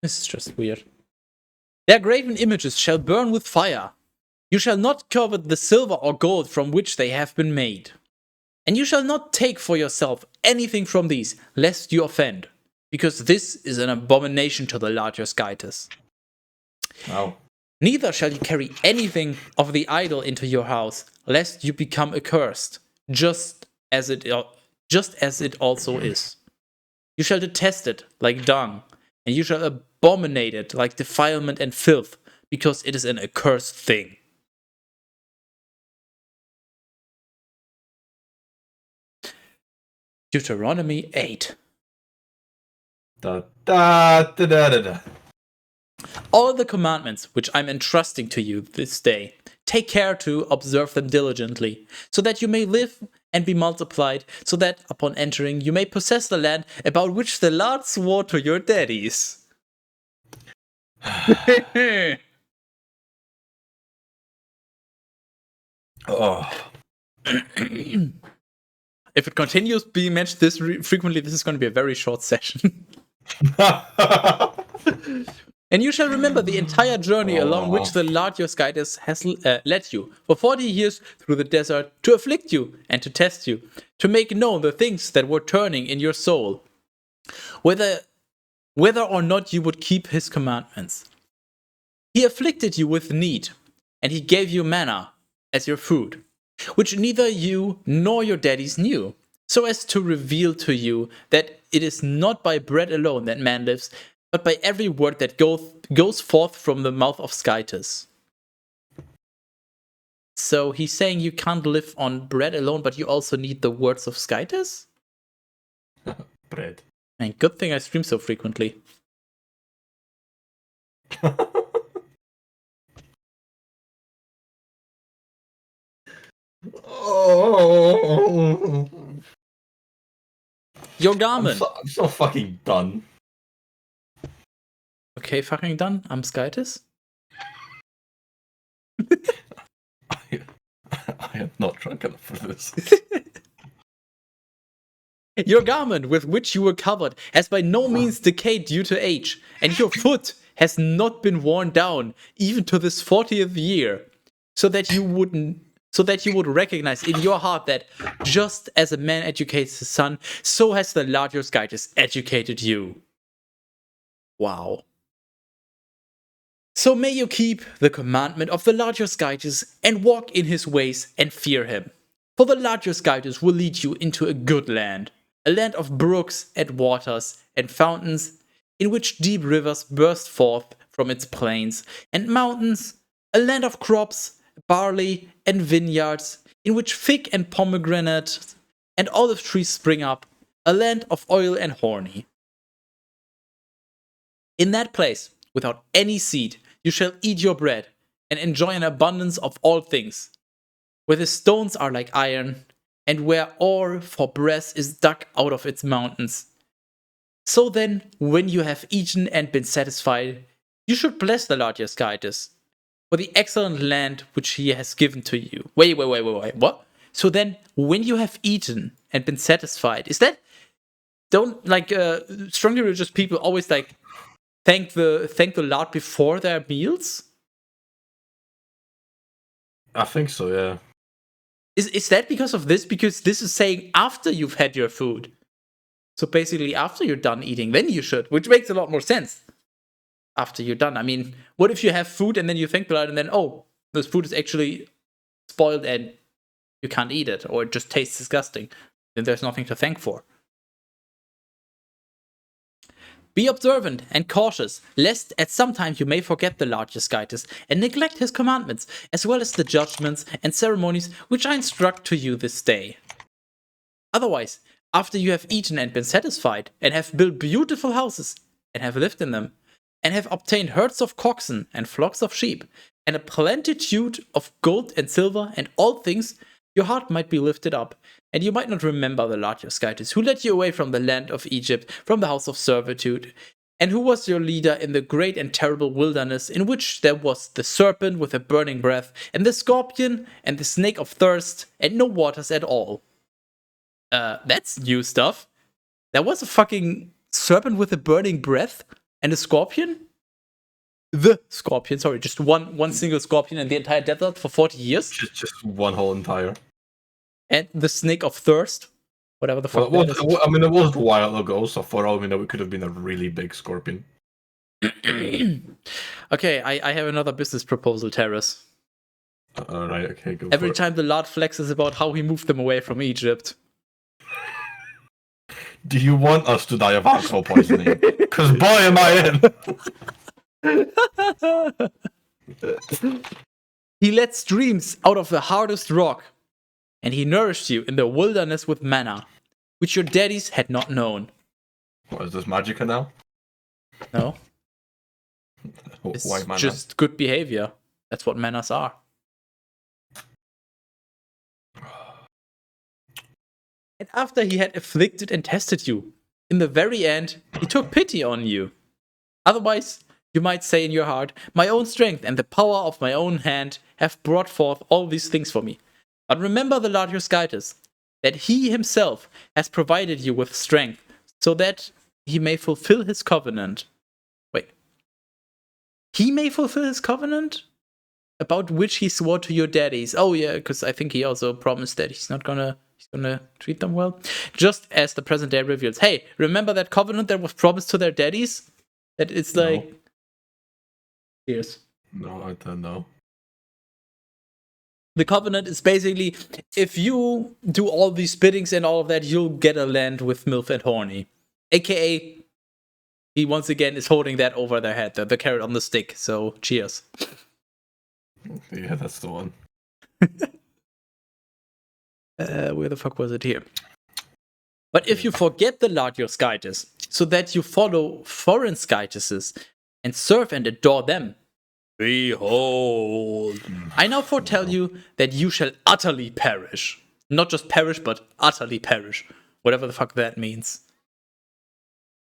This is just weird. Their graven images shall burn with fire. You shall not covet the silver or gold from which they have been made. And you shall not take for yourself anything from these, lest you offend, because this is an abomination to the Lord your Skytis. Wow. Neither shall you carry anything of the idol into your house, lest you become accursed, just as it also is. You shall detest it like dung, and you shall abominate it like defilement and filth, because it is an accursed thing. Deuteronomy 8. Da, da, da, da, da, da. all the commandments which I'm entrusting to you this day. Take care to observe them diligently, so that you may live and be multiplied, so that upon entering you may possess the land about which the Lord swore to your daddies. Oh. If it continues being mentioned this frequently, this is going to be a very short session. And you shall remember the entire journey along which the Lord your guide has led you for 40 years through the desert to afflict you and to test you, to make known the things that were turning in your soul, whether or not you would keep his commandments. He afflicted you with need, and he gave you manna as your food, which neither you nor your daddies knew, so as to reveal to you that it is not by bread alone that man lives, but by every word that goes forth from the mouth of Skytus. So he's saying you can't live on bread alone, but you also need the words of Skytus? Bread. And good thing I stream so frequently. Oh. Your garment. I'm so fucking done. Okay, fucking done. I'm Skytus. I am not drunk enough for this. Your garment with which you were covered has by no means decayed due to age, and your foot has not been worn down even to this 40th year, so that you would recognize in your heart that just as a man educates his son, so has the Lord your Skytus educated you. Wow. So may you keep the commandment of the Lord your Skytus and walk in his ways and fear him. For the Lord your Skytus will lead you into a good land, a land of brooks and waters and fountains, in which deep rivers burst forth from its plains, and mountains, a land of crops, barley and vineyards, in which fig and pomegranate and olive trees spring up, a land of oil and honey. In that place, without any seed, you shall eat your bread and enjoy an abundance of all things, where the stones are like iron, and where ore for brass is dug out of its mountains. So then, when you have eaten and been satisfied, you should bless the Lord your Skytus for the excellent land which he has given to you. Wait, what? So then, when you have eaten and been satisfied, is that... Don't, like, strongly religious people always, like, thank the Lord before their meals? I think so, yeah. Is that because of this? Because this is saying after you've had your food. So basically, after you're done eating, then you should, which makes a lot more sense. After you're done. I mean, what if you have food and then you thank the Lord and then, oh, this food is actually spoiled and you can't eat it, or it just tastes disgusting? Then there's nothing to thank for. Be observant and cautious, lest at some time you may forget the Lord your Skytus and neglect his commandments, as well as the judgments and ceremonies which I instruct to you this day. Otherwise, after you have eaten and been satisfied, and have built beautiful houses, and have lived in them, and have obtained herds of oxen and flocks of sheep, and a plenitude of gold and silver and all things, your heart might be lifted up, and you might not remember the Lord your Skytus, who led you away from the land of Egypt, from the house of servitude, and who was your leader in the great and terrible wilderness, in which there was the serpent with a burning breath, and the scorpion, and the snake of thirst, and no waters at all. That's new stuff. There was a fucking serpent with a burning breath, and a scorpion? The scorpion, sorry, just one single scorpion in the entire desert for 40 years? Just one whole entire. And the snake of thirst? Whatever the fuck Well, that is. I mean, it was a while ago, so for all we know, it could have been a really big scorpion. Okay, I have another business proposal, Teras. Alright, okay, go Every for it. time the Lord flexes about how he moved them away from Egypt. Do you want us to die of alcohol poisoning? Because boy, am I in! He let streams out of the hardest rock, and he nourished you in the wilderness with manna, which your daddies had not known. What, is this Magica now? No? It's Why manners? just good behavior. That's what manners are. And after he had afflicted and tested you, in the very end, he took pity on you. Otherwise, you might say in your heart, my own strength and the power of my own hand have brought forth all these things for me. But remember the Lord your Skytus, that he himself has provided you with strength, so that he may fulfill his covenant. Wait. He may fulfill his covenant? About which he swore to your daddies. Oh yeah, because I think he also promised that he's gonna treat them well. Just as the present day reveals. Hey, remember that covenant that was promised to their daddies? That it's like... Yes. No, I don't know. The covenant is basically, if you do all these biddings and all of that, you'll get a land with MILF and Horny. AKA, he once again is holding that over their head, the carrot on the stick. So, cheers. Yeah, that's the one. Where the fuck was it here? But if you forget the Lord your Skytus, so that you follow foreign Skytuses and serve and adore them, behold, I now foretell you that you shall utterly perish. Not just perish, but utterly perish. Whatever the fuck that means.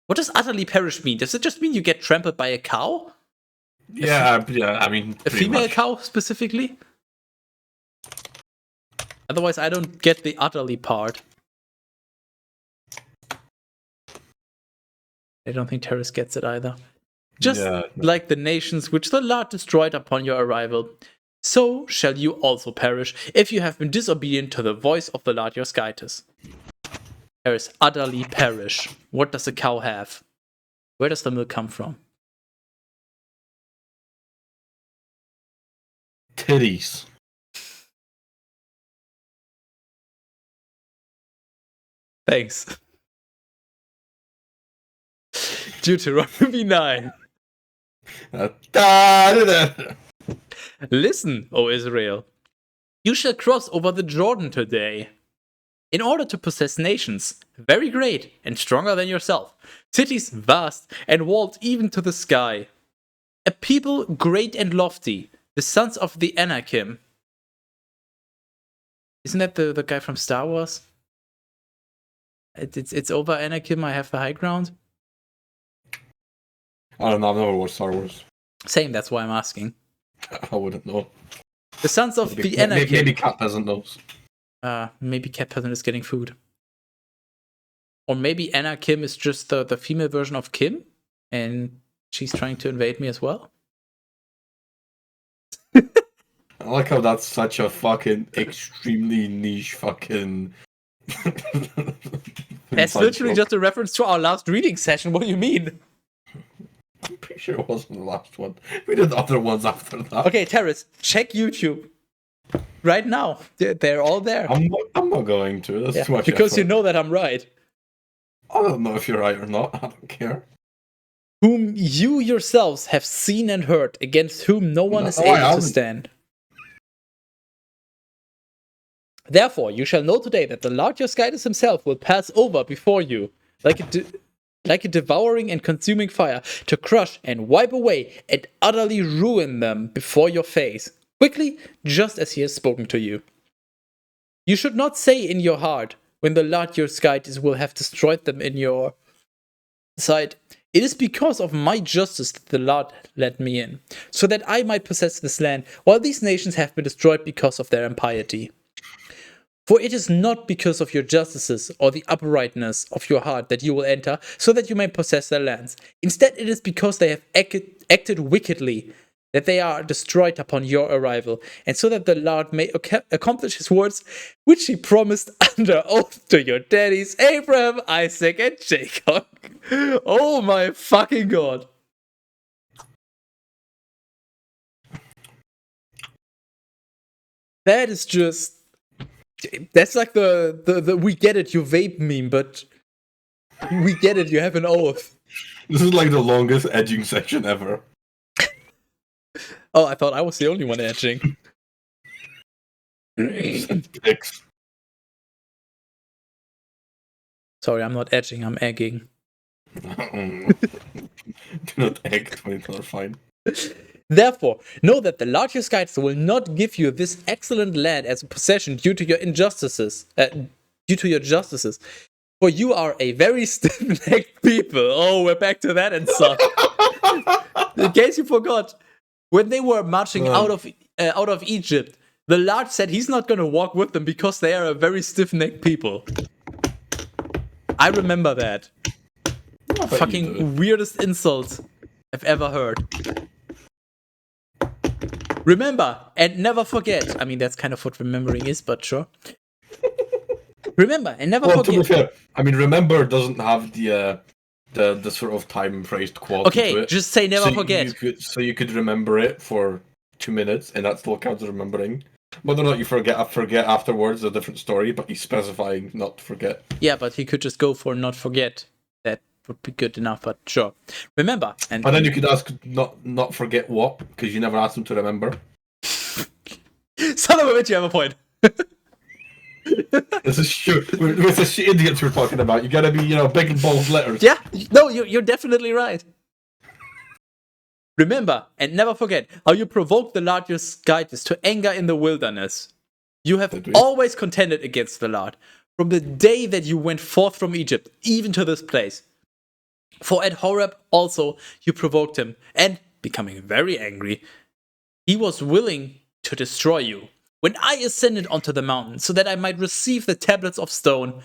What does utterly perish mean? Does it just mean you get trampled by a cow? Yeah, I mean, A female cow specifically? Otherwise, I don't get the utterly part. I don't think Teras gets it either. Just like the nations which the Lord destroyed upon your arrival, so shall you also perish if you have been disobedient to the voice of the Lord your Skytus. Teras, utterly perish. What does a cow have? Where does the milk come from? Titties. Thanks. Deuteronomy 9. Listen, O Israel, you shall cross over the Jordan today, in order to possess nations very great and stronger than yourself, cities vast and walled even to the sky, a people great and lofty, the sons of the Anakim. Isn't that the guy from Star Wars? It's over Anakim, I have the high ground. I don't know, I've never watched Star Wars. Same, that's why I'm asking. I wouldn't know. The sons of Maybe, the Anakim. maybe Cat Peasant knows. Maybe Cat Peasant is getting food. Or maybe Anna Kim is just the female version of Kim, and she's trying to invade me as well. I like how that's such a fucking extremely niche fucking... That's literally just a reference to our last reading session. What do you mean? I'm pretty sure it wasn't the last one. We did other ones after that. Okay, Teras, check YouTube. Right now. They're all there. I'm not going to. That's too much because effort. you know that I'm right. I don't know if you're right or not. I don't care. Whom you yourselves have seen and heard, against whom no one is able to stand. Therefore, you shall know today that the Lord your Skytus himself will pass over before you, like a devouring and consuming fire, to crush and wipe away and utterly ruin them before your face, quickly, just as he has spoken to you. You should not say in your heart, when the Lord your Skytus will have destroyed them in your sight, it is because of my justice that the Lord led me in, so that I might possess this land, while these nations have been destroyed because of their impiety. For it is not because of your justices or the uprightness of your heart that you will enter, so that you may possess their lands. Instead, it is because they have acted wickedly that they are destroyed upon your arrival, and so that the Lord may accomplish his words, which he promised under oath to your daddies, Abraham, Isaac, and Jacob. Oh my fucking god. That is just... That's like the we get it, you vape meme, but we get it, you have an oath. This is like the longest edging section ever. Oh, I thought I was the only one edging. Sorry, I'm not edging, I'm egging. Do not egg, 20 fine. Therefore, know that the Lord your guides will not give you this excellent land as a possession due to your injustices, due to your justices. For you are a very stiff-necked people. Oh, we're back to that insult. In case you forgot, when they were marching out of Egypt, the Lord said he's not going to walk with them because they are a very stiff-necked people. I remember that. Fucking weirdest insult I've ever heard. Remember and never forget. I mean, that's kind of what remembering is, but sure. Remember and never forget. To be fair, I mean, remember doesn't have the sort of time phrased quality to Okay, it. just say never forget. You could remember it for 2 minutes, and that still counts as remembering. Whether or not you forget afterwards is a different story, but he's specifying not to forget. Yeah, but he could just go for not forget. That would be good enough, but sure. Remember. And then you could ask not forget what, because you never asked him to remember. Son of a bitch, you have a point. This is shit. With the idiots we're talking about, you gotta be, big and bold letters. Yeah, no, you're definitely right. Remember and never forget how you provoked the Lord your guides to anger in the wilderness. You have always contended against the Lord from the day that you went forth from Egypt, even to this place. For at Horeb also you provoked him, and becoming very angry, he was willing to destroy you. When I ascended onto the mountain, so that I might receive the tablets of stone,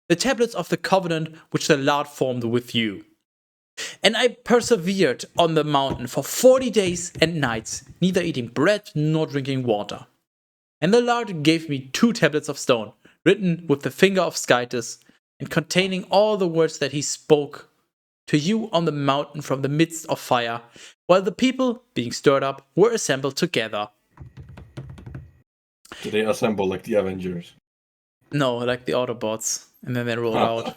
the tablets of the covenant which the Lord formed with you. And I persevered on the mountain for 40 days and nights, neither eating bread nor drinking water. And the Lord gave me 2 tablets of stone, written with the finger of Scytus, and containing all the words that he spoke to you on the mountain from the midst of fire, while the people, being stirred up, were assembled together. Did they assemble like the Avengers? No, like the Autobots. And then they rolled out.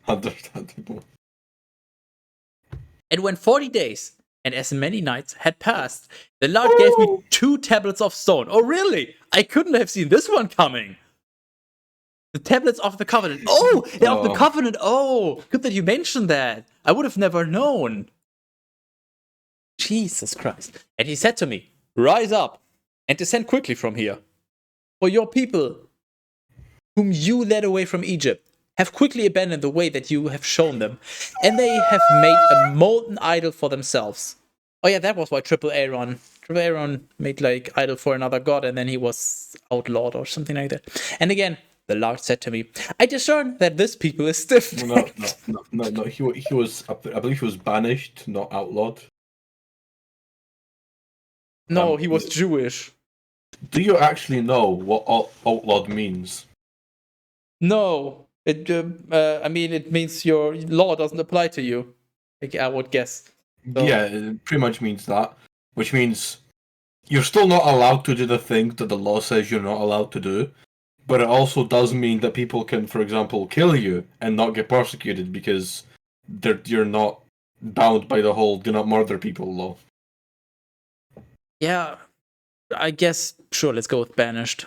Understandable. And when 40 days and as many nights had passed, the Lord gave me 2 tablets of stone. Oh, really? I couldn't have seen this one coming. The tablets of the covenant. Oh, yeah, of the covenant. Oh, good that you mentioned that. I would have never known. Jesus Christ. And he said to me, rise up and descend quickly from here. For your people, whom you led away from Egypt, have quickly abandoned the way that you have shown them, and they have made a molten idol for themselves. Oh yeah, that was why Triple Aaron made like idol for another god, and then he was outlawed or something like that. And again, the Lord said to me, I discern that this people is stiff. No. He was, I believe he was banished, not outlawed. No, he was Jewish. Do you actually know what outlawed means? No. I mean, it means your law doesn't apply to you. I would guess. So. Yeah, it pretty much means that. Which means you're still not allowed to do the things that the law says you're not allowed to do. But it also does mean that people can, for example, kill you and not get persecuted because you're not bound by the whole do not murder people law. Yeah, I guess, sure, let's go with banished.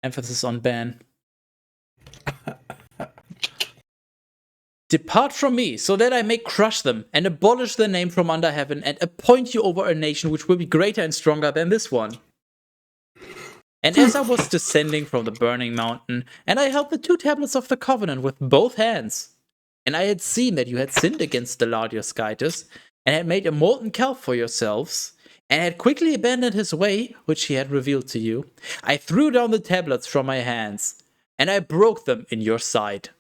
Emphasis on ban. Depart from me, so that I may crush them, and abolish their name from under heaven, and appoint you over a nation which will be greater and stronger than this one. And as I was descending from the burning mountain, and I held the 2 tablets of the covenant with both hands, and I had seen that you had sinned against the Lord your Scytus, and had made a molten calf for yourselves, and had quickly abandoned his way, which he had revealed to you, I threw down the tablets from my hands, and I broke them in your sight.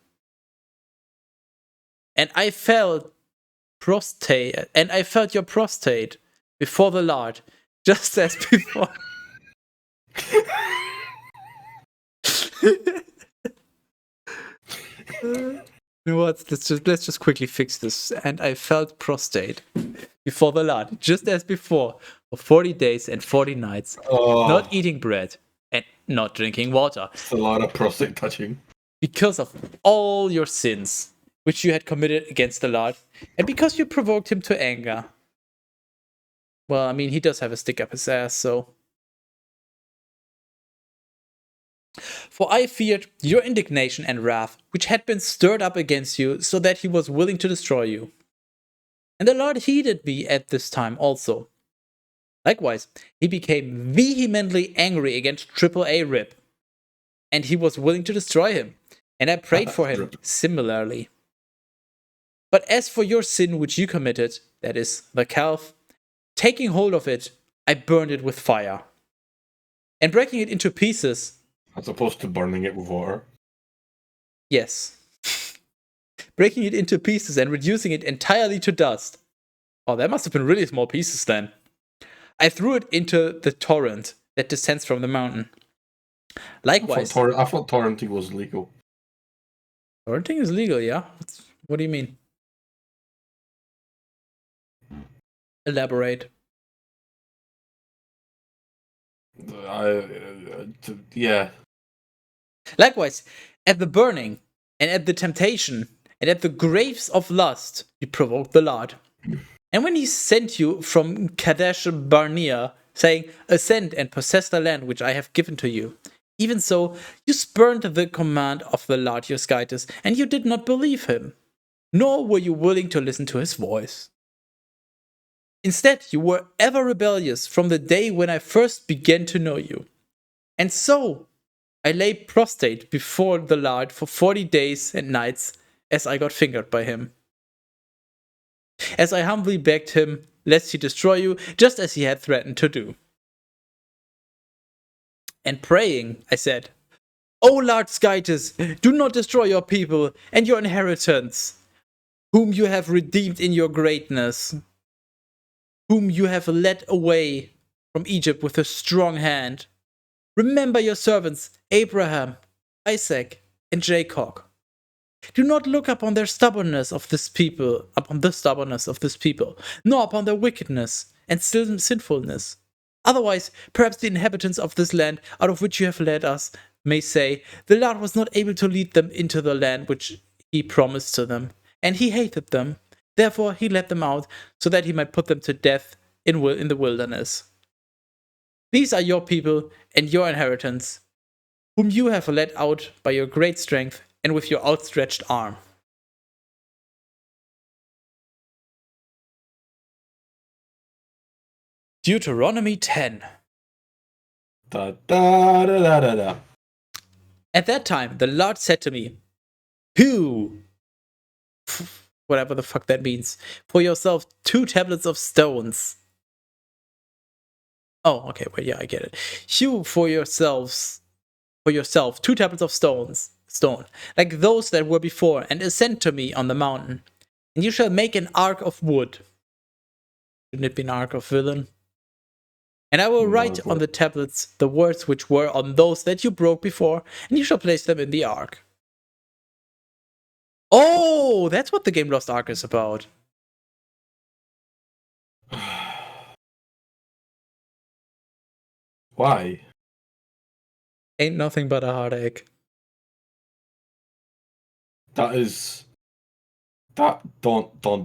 And I felt your prostrate before the Lord, just as before. You know what? Let's just quickly fix this. And I felt prostrate before the Lord, just as before, for 40 days and 40 nights, not eating bread and not drinking water. It's a lot of prostate touching. Because of all your sins, which you had committed against the Lord, and because you provoked him to anger. Well, I mean, he does have a stick up his ass, so. For I feared your indignation and wrath, which had been stirred up against you, so that he was willing to destroy you. And the Lord heeded me at this time also. Likewise, he became vehemently angry against AAA Rip, and he was willing to destroy him. And I prayed for him similarly. But as for your sin which you committed, that is, the calf, taking hold of it, I burned it with fire. And breaking it into pieces. As opposed to burning it with water. Yes. Breaking it into pieces and reducing it entirely to dust. Oh, that must have been really small pieces then. I threw it into the torrent that descends from the mountain. Likewise. I thought torrenting was legal. Torrenting is legal, yeah? What do you mean? Elaborate. Yeah. Likewise, at the burning, and at the temptation, and at the graves of lust, you provoked the Lord. And when he sent you from Kadesh Barnea, saying, Ascend and possess the land which I have given to you, even so, you spurned the command of the Lord your Skytus, and you did not believe him, nor were you willing to listen to his voice. Instead, you were ever rebellious from the day when I first began to know you. And so, I lay prostrate before the Lord for 40 days and nights as I got fingered by him. As I humbly begged him, lest he destroy you, just as he had threatened to do. And praying, I said, O Lord Skytus, do not destroy your people and your inheritance, whom you have redeemed in your greatness, whom you have led away from Egypt with a strong hand. Remember your servants, Abraham, Isaac, and Jacob. Do not look upon their stubbornness of this people, nor upon their wickedness and sinfulness. Otherwise, perhaps the inhabitants of this land, out of which you have led us, may say, the Lord was not able to lead them into the land which he promised to them, and he hated them. Therefore he let them out, so that he might put them to death in the wilderness. These are your people and your inheritance, whom you have led out by your great strength and with your outstretched arm. Deuteronomy 10. Da, da, da, da, da, da. At that time, the Lord said to me, Who, whatever the fuck that means, for yourself 2 tablets of stones. Oh, okay, well, yeah, I get it. Hew for yourself 2 tablets of stone, like those that were before, and ascend to me on the mountain. And you shall make an ark of wood. Shouldn't it be an ark of villain? And I will write on the tablets the words which were on those that you broke before, and you shall place them in the ark. Oh, that's what the game Lost Ark is about. Why? Ain't nothing but a heartache. Don't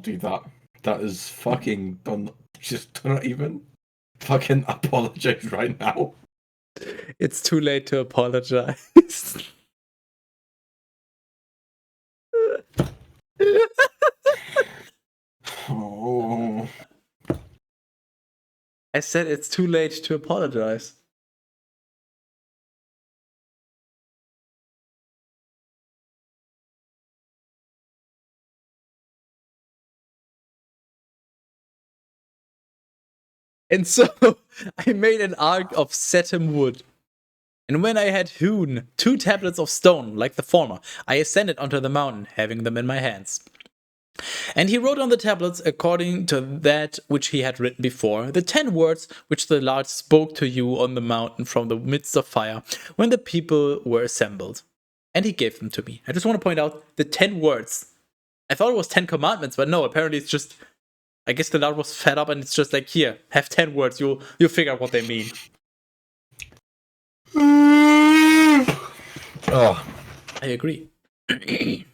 do that. That is fucking don't even fucking apologize right now. It's too late to apologize. Oh. I said it's too late to apologize. And so I made an ark of setim wood. And when I had hewn 2 tablets of stone, like the former, I ascended onto the mountain, having them in my hands. And he wrote on the tablets, according to that which he had written before, the 10 words which the Lord spoke to you on the mountain from the midst of fire, when the people were assembled. And he gave them to me. I just want to point out the 10 words. I thought it was 10 commandments, but no, apparently it's just... I guess the Lord was fed up and it's just like, here, have 10 words, you'll figure out what they mean. Oh. I agree. And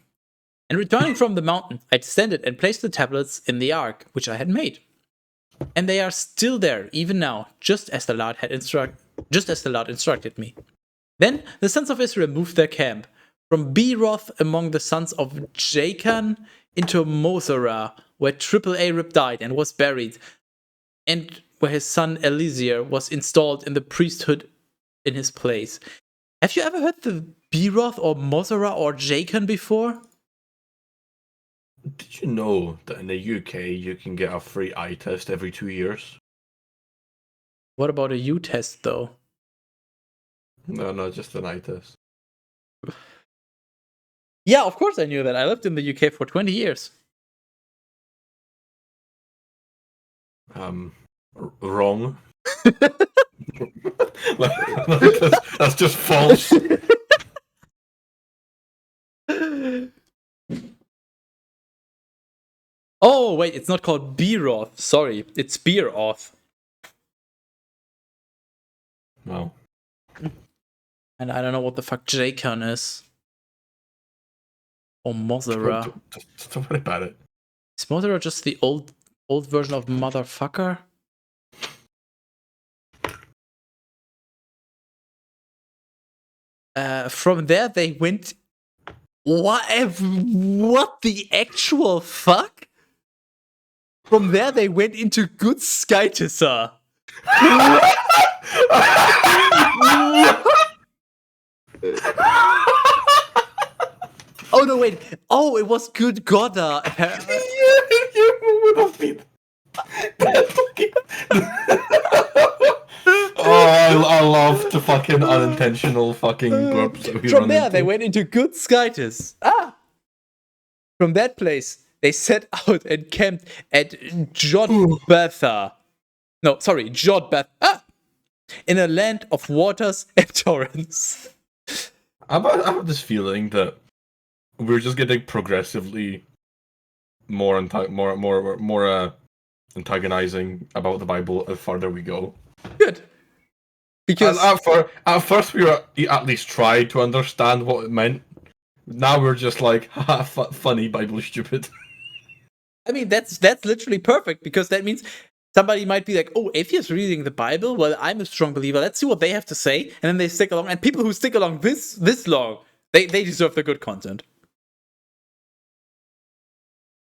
returning from the mountain, I descended and placed the tablets in the ark, which I had made. And they are still there, even now, just as the Lord instructed me. Then the sons of Israel moved their camp from Beeroth among the sons of Jachan into Moserah, where AAA Rip died and was buried, and where his son Eliezer was installed in the priesthood in his place. Have you ever heard the Beroth or Mosera or Jacon before? Did you know that in the UK you can get a free eye test every 2 years? What about a U test though? No, just an eye test. Yeah, of course I knew that. I lived in the UK for 20 years. Wrong. That's just false. Oh, wait, it's not called Beroth. Sorry, it's Beeroth. No. And I don't know what the fuck Jacon is. Or Mosera. Don't worry about it. Is Mosera just the old version of motherfucker? From there they went. What the actual fuck? From there they went into Good Skytissa. Oh no, wait. Oh, it was Good Godda. Apparently. You would have been. Oh, I love the fucking unintentional fucking burps that we From run there, into. they went into Good Skytis. From that place, they set out and camped at Jodbatha. No, sorry, Jodbath. In a land of waters and torrents. I have this feeling that we're just getting progressively more antagonizing about the Bible the further we go. Good. Because at first we were at least tried to understand what it meant. Now we're just like, haha, funny, Bible stupid. I mean, that's literally perfect, because that means somebody might be like, oh, atheists reading the Bible? Well, I'm a strong believer. Let's see what they have to say. And then they stick along. And people who stick along this long, they deserve the good content.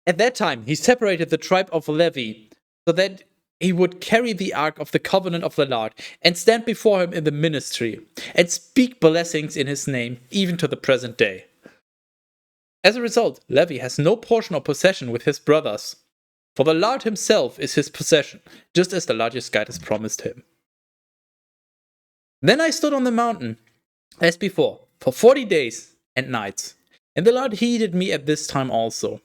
At that time, he separated the tribe of Levi so that he would carry the ark of the covenant of the Lord and stand before him in the ministry and speak blessings in his name, even to the present day. As a result, Levi has no portion or possession with his brothers, for the Lord himself is his possession, just as the Lord your God has promised him. Then I stood on the mountain, as before, for 40 days and nights, and the Lord heeded me at this time also.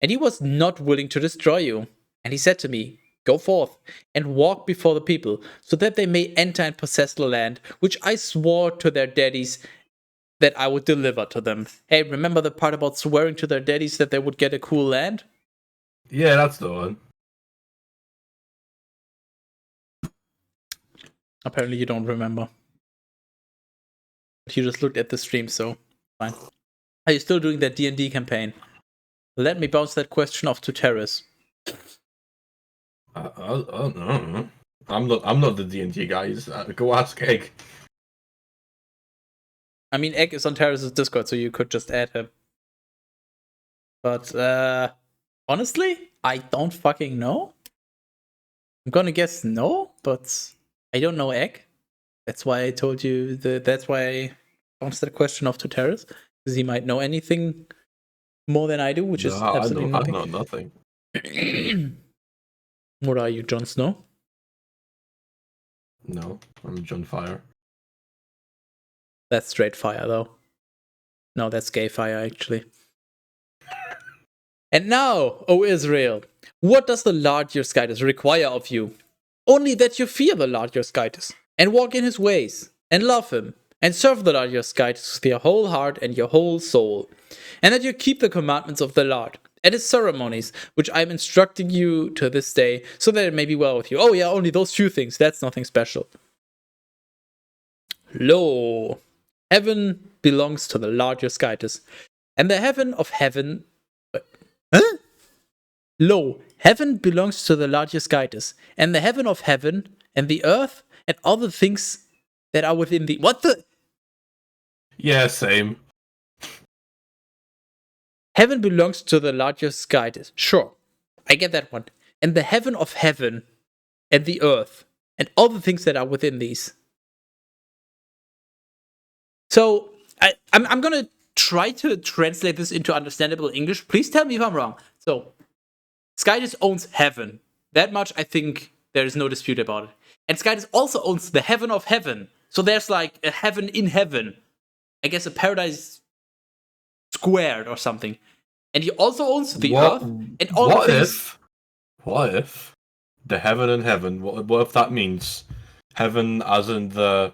And he was not willing to destroy you. And he said to me, go forth and walk before the people, so that they may enter and possess the land, which I swore to their daddies that I would deliver to them. Hey, remember the part about swearing to their daddies that they would get a cool land? Yeah, that's the one. Apparently you don't remember. But you just looked at the stream, so fine. Are you still doing that D&D campaign? Let me bounce that question off to Teras. I don't know. I'm not the D&D guy. Go ask Egg. I mean, Egg is on Teras' Discord, so you could just add him. But, honestly, I don't fucking know. I'm gonna guess no, but I don't know Egg. That's why I told you that's why I bounced that question off to Teras, because he might know anything more than I do, which is absolutely nothing. I know nothing. What are you, Jon Snow? No, I'm John Fire. That's straight fire, though. No, that's gay fire, actually. And now, O Israel, what does the Lord your Skytus require of you? Only that you fear the Lord your Skytus, and walk in his ways, and love him, and serve the Lord your Skytus with your whole heart and your whole soul, and that you keep the commandments of the Lord, and his ceremonies, which I am instructing you to this day, so that it may be well with you. Oh yeah, only those few things, that's nothing special. Lo, heaven belongs to the Lord your Skytus, and the heaven of heaven... Huh? Lo, heaven belongs to the Lord your Skytus, and the heaven of heaven, and the earth, and all the things that are within the... What the... Yeah, same. Heaven belongs to the Lord your Skytus. Sure, I get that one. And the heaven of heaven and the earth, and all the things that are within these. So I'm gonna try to translate this into understandable English. Please tell me if I'm wrong. So Skytis owns heaven. That much I think there is no dispute about it. And Skytis also owns the heaven of heaven. So there's like a heaven in heaven. I guess a paradise squared or something. And he also owns the earth and all the things. What if the heaven in heaven? What if that means heaven, as in the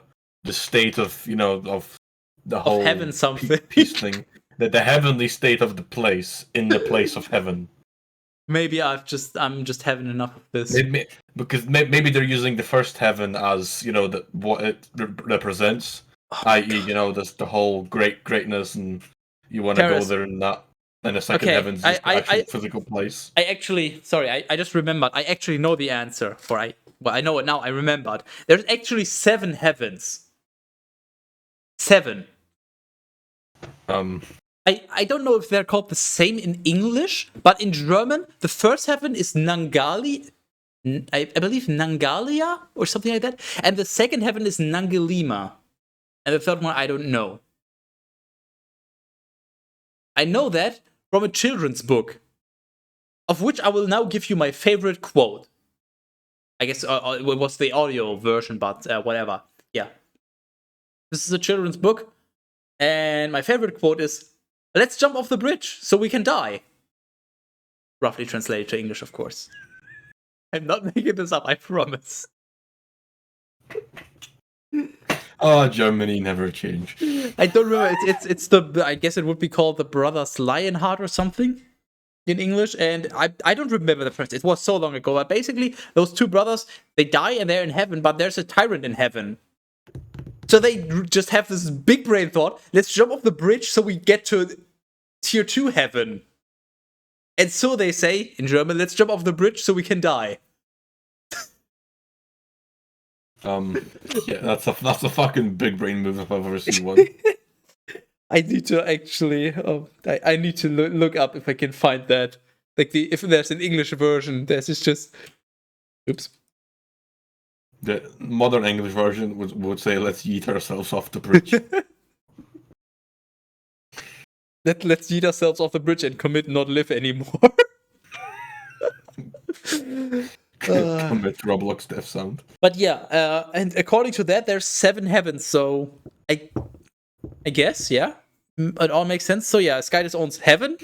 state of of the whole heaven something. peace thing, the heavenly state of the place in the place of heaven. Maybe I'm just having enough of this. Maybe they're using the first heaven as what it represents, i.e., the whole greatness, and you want to go there in that. And the second heaven's just actual physical place. I just remembered. I actually know the answer. I know it now. I remembered. There's actually 7 heavens. 7. I don't know if they're called the same in English, but in German, the first heaven is Nangali. I believe Nangalia or something like that. And the second heaven is Nangelima. And the third one, I don't know. I know that from a children's book, of which I will now give you my favorite quote. I guess it was the audio version, but whatever. Yeah. This is a children's book, and my favorite quote is, "Let's jump off the bridge so we can die." Roughly translated to English, of course. I'm not making this up, I promise. Oh, Germany never changed. I don't remember. It's the, I guess it would be called the Brothers Lionheart or something in English, and I don't remember the first. It was so long ago. But basically, those 2 brothers, they die and they're in heaven, but there's a tyrant in heaven. So they just have this big brain thought: let's jump off the bridge so we get to tier 2 heaven. And so they say in German, "Let's jump off the bridge so we can die." Yeah, that's a fucking big brain move if I've ever seen one. I need to actually, I need to look up if I can find that. Like if there's an English version, this is just, oops. The modern English version would say, "Let's yeet ourselves off the bridge." Let's yeet ourselves off the bridge and commit not live anymore. Commit Roblox death sound. But yeah, and according to that, there's 7 heavens. So I guess, yeah, it all makes sense. So yeah, Skytis owns heaven,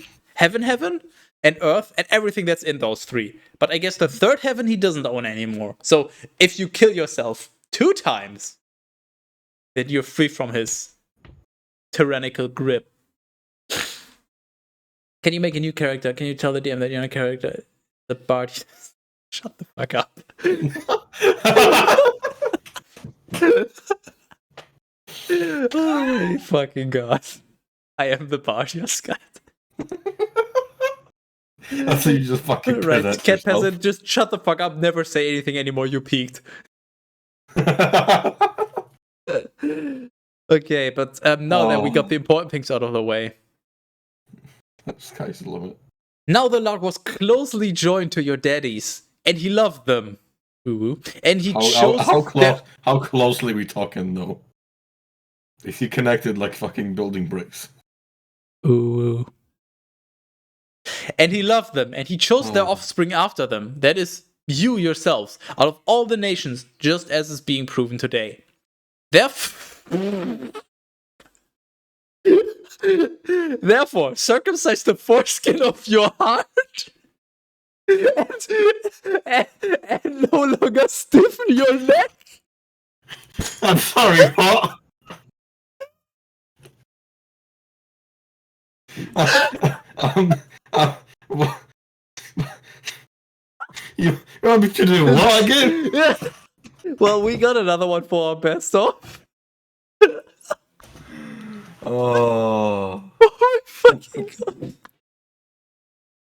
and earth, and everything that's in those 3. But I guess the 3rd heaven he doesn't own anymore. So if you kill yourself 2 times, then you're free from his tyrannical grip. Can you make a new character? Can you tell the DM that you're a character? The bard. Shut the fuck up. Oh my fucking god. I am the Bardia Scott. That's how you just fucking right, present cat yourself. peasant, just shut the fuck up, never say anything anymore, you peaked. Okay, but now that we got the important things out of the way. Sky's the limit. Now the Lord was closely joined to your daddies, and he loved them. Ooh. And he chose how closely we talking though? Is he connected like fucking building bricks? Ooh. And he loved them, and he chose their offspring after them. That is you yourselves, out of all the nations, just as is being proven today. Therefore, circumcise the foreskin of your heart and no longer stiffen your neck. I'm sorry, what? You want me to do what again? Yeah. Well, we got another one for our best of. Oh my fucking god.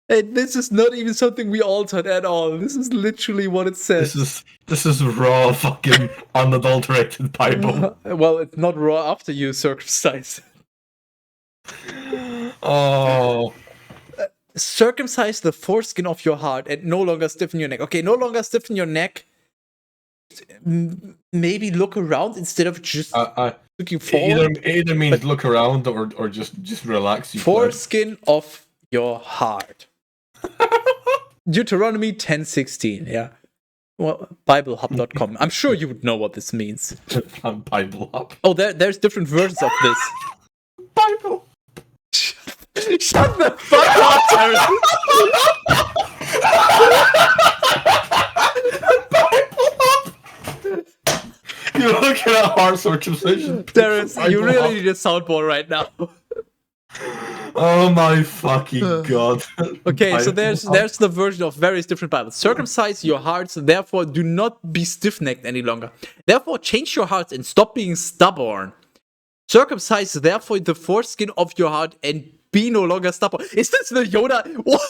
And this is not even something we altered at all. This is literally what it says. This is raw fucking unadulterated Bible. Well, it's not raw after you circumcise. Oh. Circumcise the foreskin of your heart and no longer stiffen your neck. Okay, no longer stiffen your neck. maybe look around instead of just looking Either forward. means look around or just relax. You Foreskin of your heart. Deuteronomy 10:16. Yeah. Well, BibleHub.com. I'm sure you would know what this means. I'm Bible up. Oh, there's different versions of this. Bible. Shut the fuck up, Teras. You're looking at heart circumcision. Teras, you really need a soundboard right now. Oh my fucking god. Okay, so there's the version of various different Bibles. Circumcise your hearts, therefore do not be stiff-necked any longer. Therefore change your hearts and stop being stubborn. Circumcise therefore the foreskin of your heart and be no longer stubborn. Is this the Yoda? What?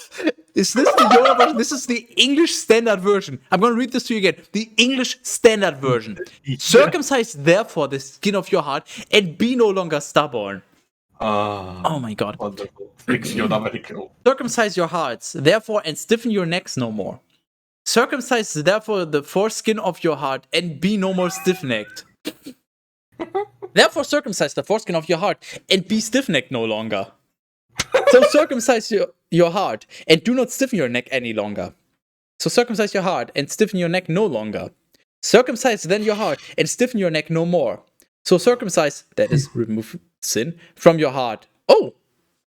Is this the Yoda version? This is the English Standard Version. I'm going to read this to you again. The English Standard Version. Circumcise therefore the skin of your heart and be no longer stubborn. Oh my god. Wonderful. Fix Yoda very cool. Circumcise your hearts, therefore, and stiffen your necks no more. Circumcise therefore the foreskin of your heart and be no more stiff-necked. Therefore circumcise the foreskin of your heart and be stiff-necked no longer. So circumcise your heart and do not stiffen your neck any longer. So circumcise your heart and stiffen your neck no longer. Circumcise then your heart and stiffen your neck no more. So circumcise, that is, remove sin from your heart. Oh,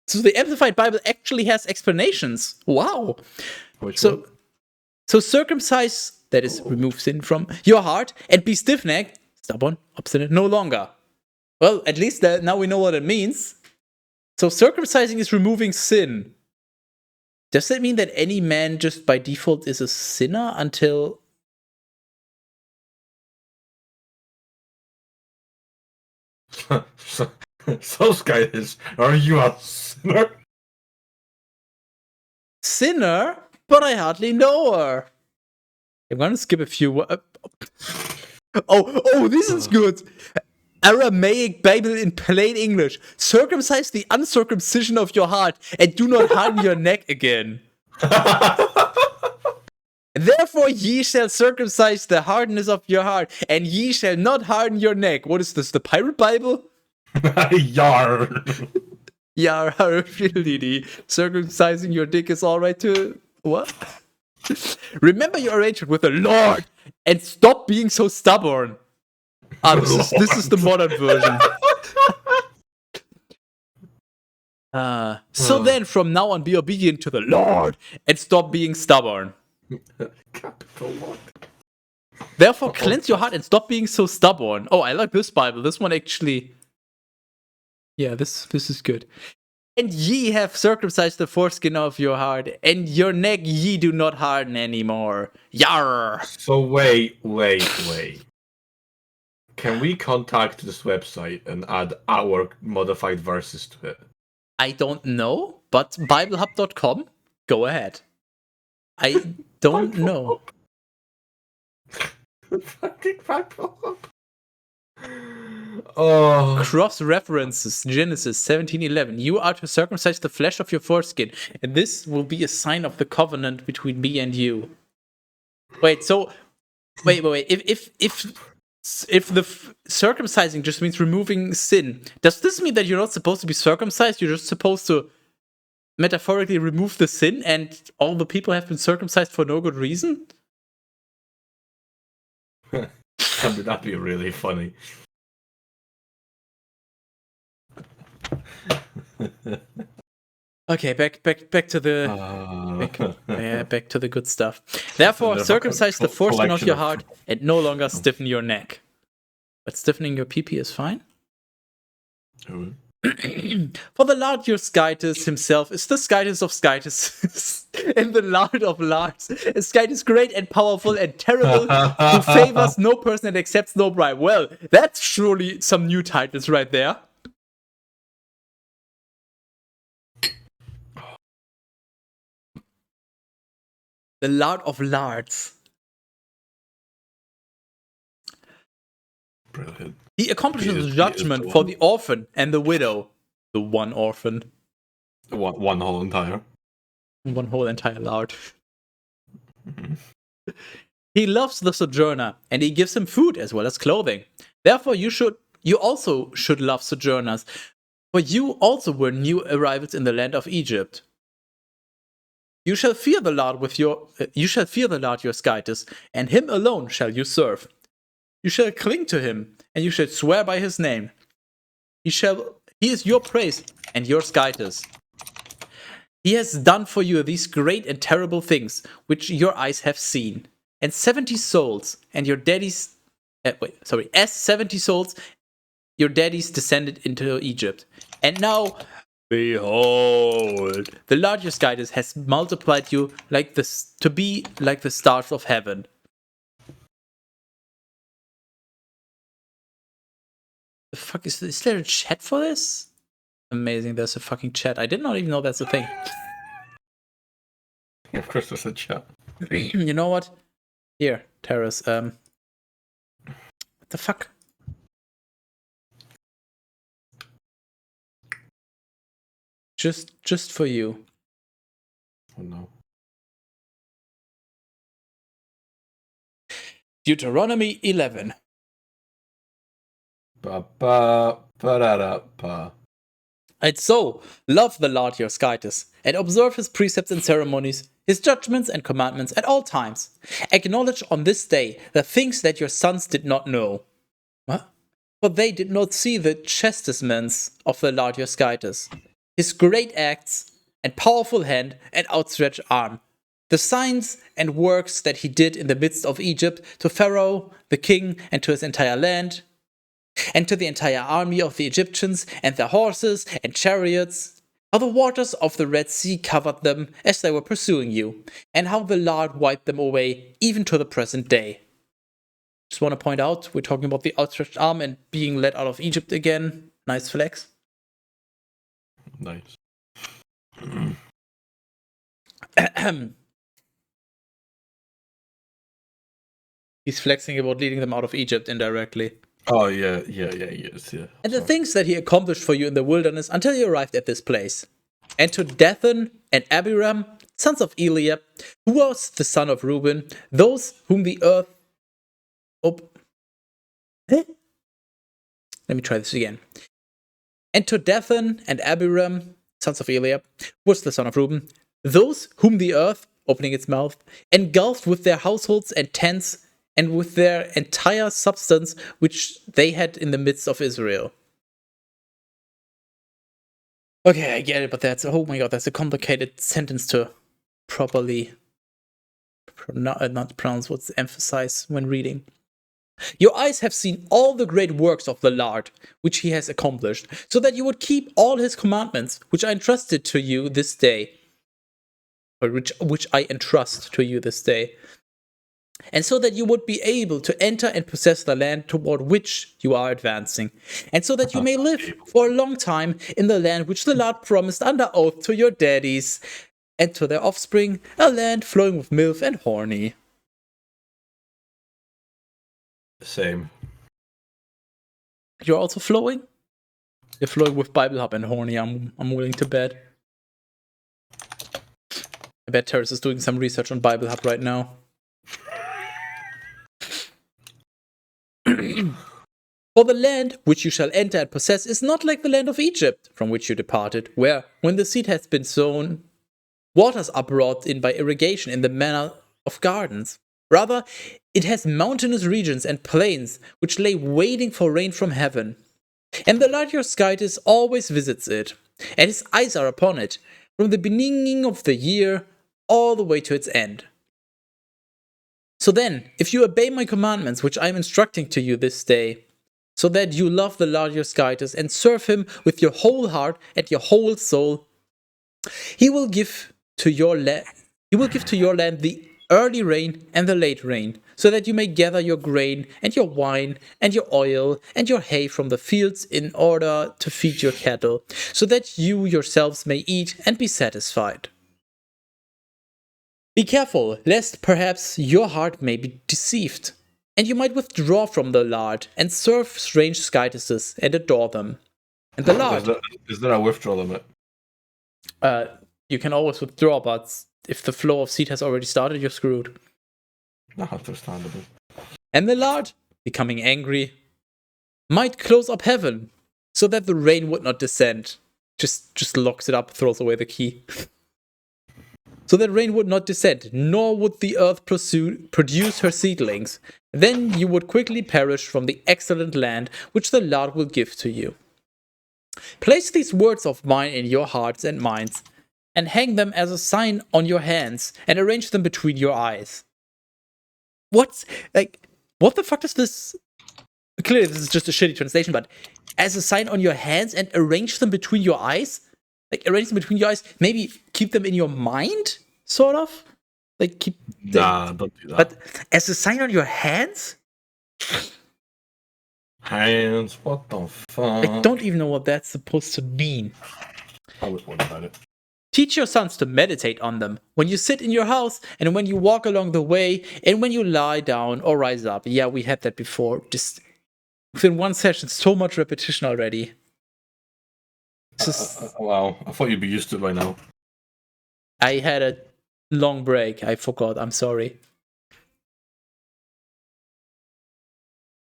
so the Amplified Bible actually has explanations. Wow. So circumcise, that is, remove sin from your heart and be stiff-necked, stubborn, obstinate, no longer. Well, at least now we know what it means. So circumcising is removing sin. Does that mean that any man just by default is a sinner until... So Skytis, are you a sinner? Sinner? But I hardly know her. I'm gonna skip a few... Oh, this is good. Aramaic Bible in plain English. Circumcise the uncircumcision of your heart and do not harden your neck again. Therefore ye shall circumcise the hardness of your heart, and ye shall not harden your neck. What is this, the Pirate Bible? Yar. Yar, really. Circumcising your dick is alright too. What? Remember your arrangement with the Lord, and stop being so stubborn. This is the modern version. So then, from now on, be obedient to the Lord, and stop being stubborn. Capital Lord. Therefore, cleanse your heart and stop being so stubborn. Oh, I like this Bible. This one actually... Yeah, this is good. And ye have circumcised the foreskin of your heart, and your neck ye do not harden anymore. Yarr! So wait. Can we contact this website and add our modified verses to it? I don't know, but BibleHub.com, go ahead. I don't know. Fucking Bible. Oh. Cross references Genesis 17:11. You are to circumcise the flesh of your foreskin, and this will be a sign of the covenant between me and you. Wait. If the circumcising just means removing sin, does this mean that you're not supposed to be circumcised? You're just supposed to metaphorically remove the sin, and all the people have been circumcised for no good reason? That'd be really funny. Okay, back to the back to the good stuff. Therefore, circumcise the foreskin of your heart and no longer stiffen your neck. But stiffening your PP is fine. For the Lord your Skytis himself is the Skytis of Skytis, and the Lord of Lords. A Skytis great and powerful and terrible, who favors no person and accepts no bribe. Well, that's surely some new titles right there. The Lord of Lords. Brilliant. He accomplishes judgment for the orphan and the widow. The one orphan. One whole entire. One whole entire Lord. He loves the sojourner, and he gives him food as well as clothing. Therefore, you also should love sojourners, for you also were new arrivals in the land of Egypt. You shall fear the Lord your Skytus, and him alone shall you serve. You shall cling to him, and you shall swear by his name. He is your praise and your Skytus. He has done for you these great and terrible things, which your eyes have seen. And 70 souls, and your daddies... as 70 souls, your daddies descended into Egypt. And now, behold, the Lord your Skytus has multiplied you to be like the stars of heaven. The fuck is there a chat for this? Amazing, there's a fucking chat. I did not even know that's a thing. Of course there's a chat. You know what? Here, Teras, what the fuck? Just for you. Oh no. Deuteronomy 11. Ba-ba-ba-da-da-ba. And so, love the Lord your Skytus, and observe his precepts and ceremonies, his judgments and commandments at all times. Acknowledge on this day the things that your sons did not know. What? For they did not see the chastisements of the Lord your Skytus, his great acts and powerful hand and outstretched arm, the signs and works that he did in the midst of Egypt to Pharaoh, the king, and to his entire land, and to the entire army of the Egyptians and their horses and chariots, how the waters of the Red Sea covered them as they were pursuing you, and how the Lord wiped them away even to the present day. Just want to point out, we're talking about the outstretched arm and being led out of Egypt again. Nice flex. Nice. He's flexing about leading them out of Egypt indirectly. Oh, yeah, yes, yeah. And the things that he accomplished for you in the wilderness until you arrived at this place. And to Dathan and Abiram, sons of Eliab, who was the son of Reuben, those whom the earth... Let me try this again. And to Dathan and Abiram, sons of Eliab, who was the son of Reuben, those whom the earth, opening its mouth, engulfed with their households and tents, and with their entire substance which they had in the midst of Israel. Okay, I get it, but that's a complicated sentence to properly not pronounce what's emphasized when reading. Your eyes have seen all the great works of the Lord, which he has accomplished, so that you would keep all his commandments, which I entrusted to you this day, or which I entrust to you this day. And so that you would be able to enter and possess the land toward which you are advancing, and so that you may live for a long time in the land which the Lord promised under oath to your daddies and to their offspring, a land flowing with milk and honey. Same. You're also flowing? You're flowing with Bible Hub and honey, I'm willing to bet. I bet Teras is doing some research on Bible Hub right now. For the land which you shall enter and possess is not like the land of Egypt, from which you departed, where, when the seed has been sown, waters are brought in by irrigation in the manner of gardens. Rather, it has mountainous regions and plains, which lay waiting for rain from heaven. And the Lord your Skytus always visits it, and his eyes are upon it, from the beginning of the year all the way to its end. So then, if you obey my commandments, which I am instructing to you this day, so that you love the Lord your Skytus and serve him with your whole heart and your whole soul, he will give to your land the early rain and the late rain, so that you may gather your grain and your wine and your oil and your hay from the fields in order to feed your cattle, so that you yourselves may eat and be satisfied. Be careful, lest perhaps your heart may be deceived, and you might withdraw from the Lord and serve strange Skytuses and adore them. And the Lord... Is there a withdrawal limit? You can always withdraw, but if the flow of seed has already started, you're screwed. Understandable. And the Lord, becoming angry, might close up heaven so that the rain would not descend. Just locks it up, throws away the key. So that rain would not descend, nor would the earth produce her seedlings. Then you would quickly perish from the excellent land which the Lord will give to you. Place these words of mine in your hearts and minds, and hang them as a sign on your hands, and arrange them between your eyes. What the fuck does this... Clearly this is just a shitty translation, but as a sign on your hands and arrange them between your eyes? Like, arrange them between your eyes, maybe keep them in your mind, sort of? Like, keep... Nah, don't do that. But as a sign on your hands? Hands, what the fuck? I don't even know what that's supposed to mean. I was wondering about it. Teach your sons to meditate on them when you sit in your house and when you walk along the way and when you lie down or rise up. Yeah, we had that before. Just within one session, so much repetition already. Wow, I thought you'd be used to it by now. I had a long break. I forgot. I'm sorry.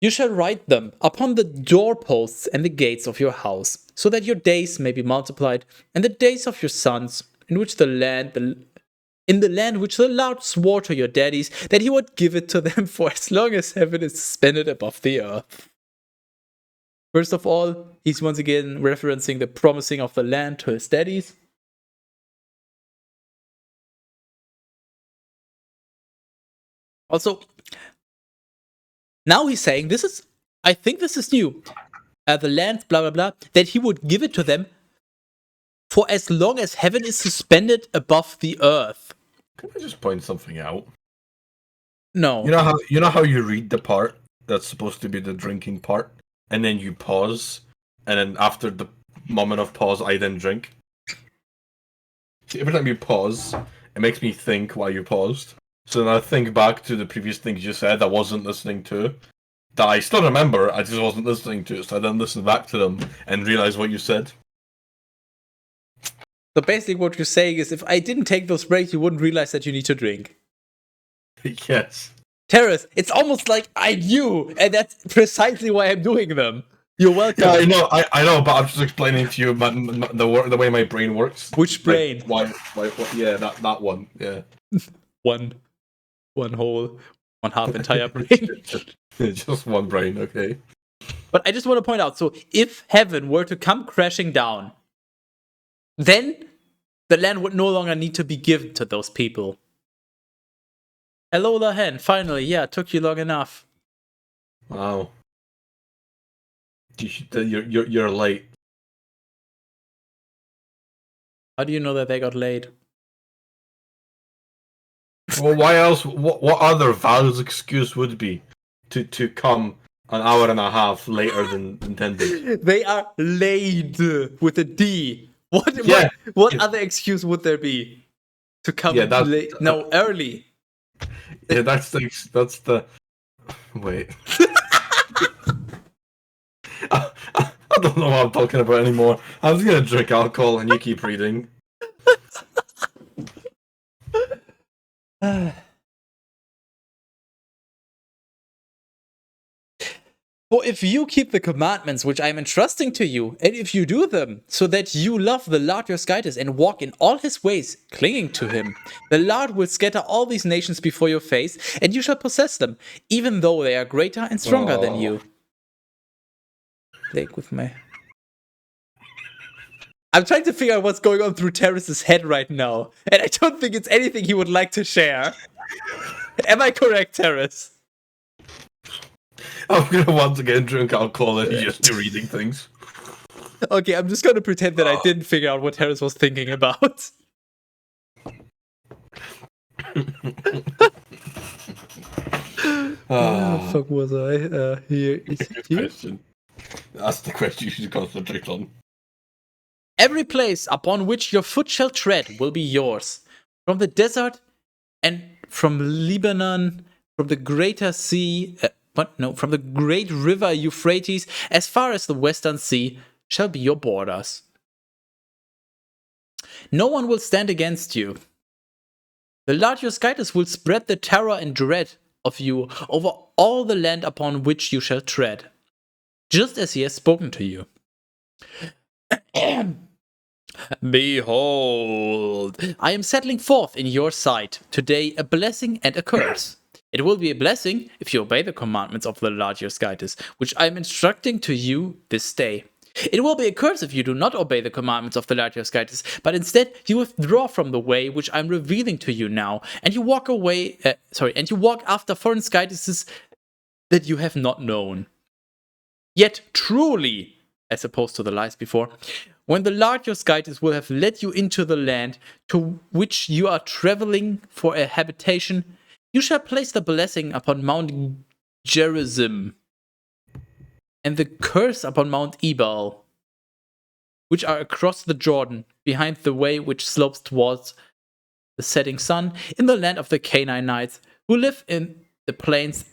You shall write them upon the doorposts and the gates of your house, so that your days may be multiplied, and the days of your sons, in the land which the Lord swore to your daddies, that he would give it to them for as long as heaven is suspended above the earth. First of all, he's once again referencing the promising of the land to his daddies. Also, now he's saying, I think this is new. The land, blah, blah, blah, that he would give it to them for as long as heaven is suspended above the earth. Can I just point something out? No. You know how you read the part that's supposed to be the drinking part, and then you pause, and then after the moment of pause, I then drink? See, every time you pause, it makes me think while you paused. So then I think back to the previous things you said I wasn't listening to, that I still remember, I just wasn't listening to, so I then listen back to them and realize what you said. So basically what you're saying is, if I didn't take those breaks, you wouldn't realize that you need to drink. Yes. Teras, it's almost like I knew, and that's precisely why I'm doing them. You're welcome. Yeah, I know, but I'm just explaining to you the way my brain works. Which brain? Like, why, yeah, that one, yeah. One whole, one half entire brain. Just one brain, okay. But I just want to point out, so if heaven were to come crashing down, then the land would no longer need to be given to those people. Hello, Lahen. Finally, yeah, it took you long enough. Wow. You're late. How do you know that they got laid? Well, why else? What other valid excuse would be to come an hour and a half later than intended? They are laid with a D. What other excuse would there be to come late? No, early. Yeah, that's the. Wait. I don't know what I'm talking about anymore. I'm just gonna drink alcohol and you keep reading. For if you keep the commandments which I am entrusting to you, and if you do them, so that you love the Lord your Skytis and walk in all his ways, clinging to him, the Lord will scatter all these nations before your face, and you shall possess them, even though they are greater and stronger than you. Like with my... I'm trying to figure out what's going on through Terrace's head right now, and I don't think it's anything he would like to share. Am I correct, Terrace? I'm gonna once again drink alcohol and just be reading things. Okay, I'm just gonna pretend that I didn't figure out what Terrace was thinking about. Oh, fuck was I? Here is here. That's the question you should concentrate on. Every place upon which your foot shall tread will be yours. From the desert and from Lebanon, from the greater sea, from the great river Euphrates, as far as the western sea, shall be your borders. No one will stand against you. The Lord your Skytis will spread the terror and dread of you over all the land upon which you shall tread, just as he has spoken to you. Behold, I am settling forth in your sight today a blessing and a curse. It will be a blessing if you obey the commandments of the Lord your Skytis, which I am instructing to you this day. It will be a curse if you do not obey the commandments of the Lord your Skytis, but instead you withdraw from the way which I am revealing to you now, and you walk and you walk after foreign Skytises that you have not known. Yet truly, as opposed to the lies before, when the Lord your Skytis will have led you into the land to which you are traveling for a habitation, you shall place the blessing upon Mount Gerizim and the curse upon Mount Ebal, which are across the Jordan, behind the way which slopes towards the setting sun, in the land of the Canaanites, who live in the plains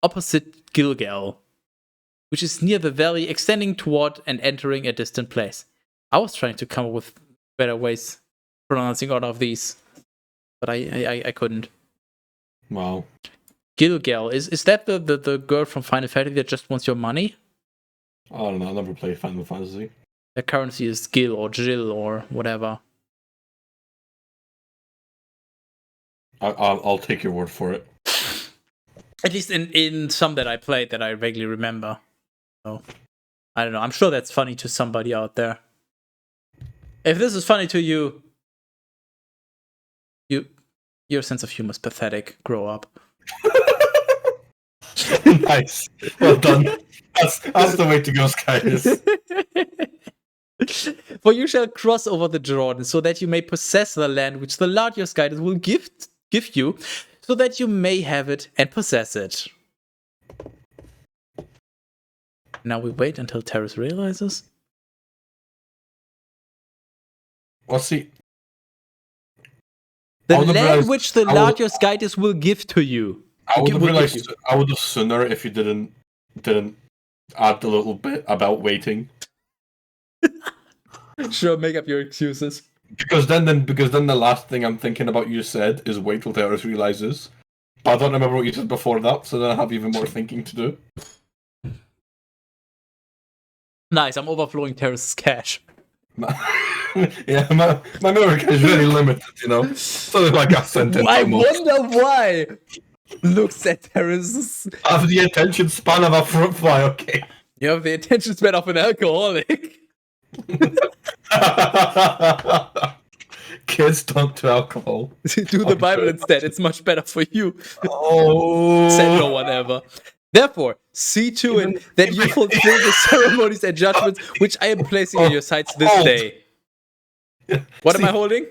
opposite Gilgal, which is near the valley extending toward and entering a distant place. I was trying to come up with better ways pronouncing all of these, but I couldn't. Wow. Gilgal, is that the girl from Final Fantasy that just wants your money? I don't know. I never played Final Fantasy. The currency is Gil or Jill or whatever. I'll take your word for it. At least in some that I played that I vaguely remember. So, I don't know. I'm sure that's funny to somebody out there. If this is funny to you, your sense of humor is pathetic. Grow up. Nice. Well done. That's the way to go, Skytis. For you shall cross over the Jordan, so that you may possess the land which the Lord your Skytis will give you, so that you may have it and possess it. Now we wait until Teras realizes. Well, see. The land which the Lord your Skytis will give to you. I would have realized. I would have sooner if you didn't add a little bit about waiting. Sure, make up your excuses. Because then the last thing I'm thinking about you said is wait till Teras realizes. But I don't remember what you said before that, so then I have even more thinking to do. Nice, I'm overflowing Teras' cash. Yeah, my memory is really limited, you know. So like I sent it. I wonder why. Looks at Teras. I have the attention span of a fruit fly. Okay. You have the attention span of an alcoholic. Kids don't do alcohol. Do the Bible instead. It's much better for you. Oh. Said no one ever. Therefore, see to it that you fulfill the ceremonies and judgments which I am placing in your sights this day. What am I holding?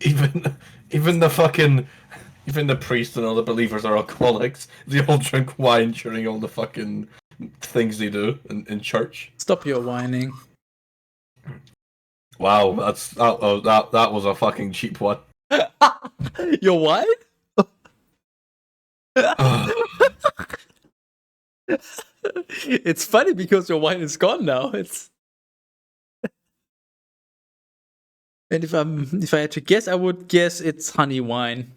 Even the priests and all the believers are alcoholics. They all drink wine during all the fucking things they do in church. Stop your whining. Wow, that was a fucking cheap one. Your wine? It's funny because your wine is gone now. And if I had to guess, I would guess it's honey wine.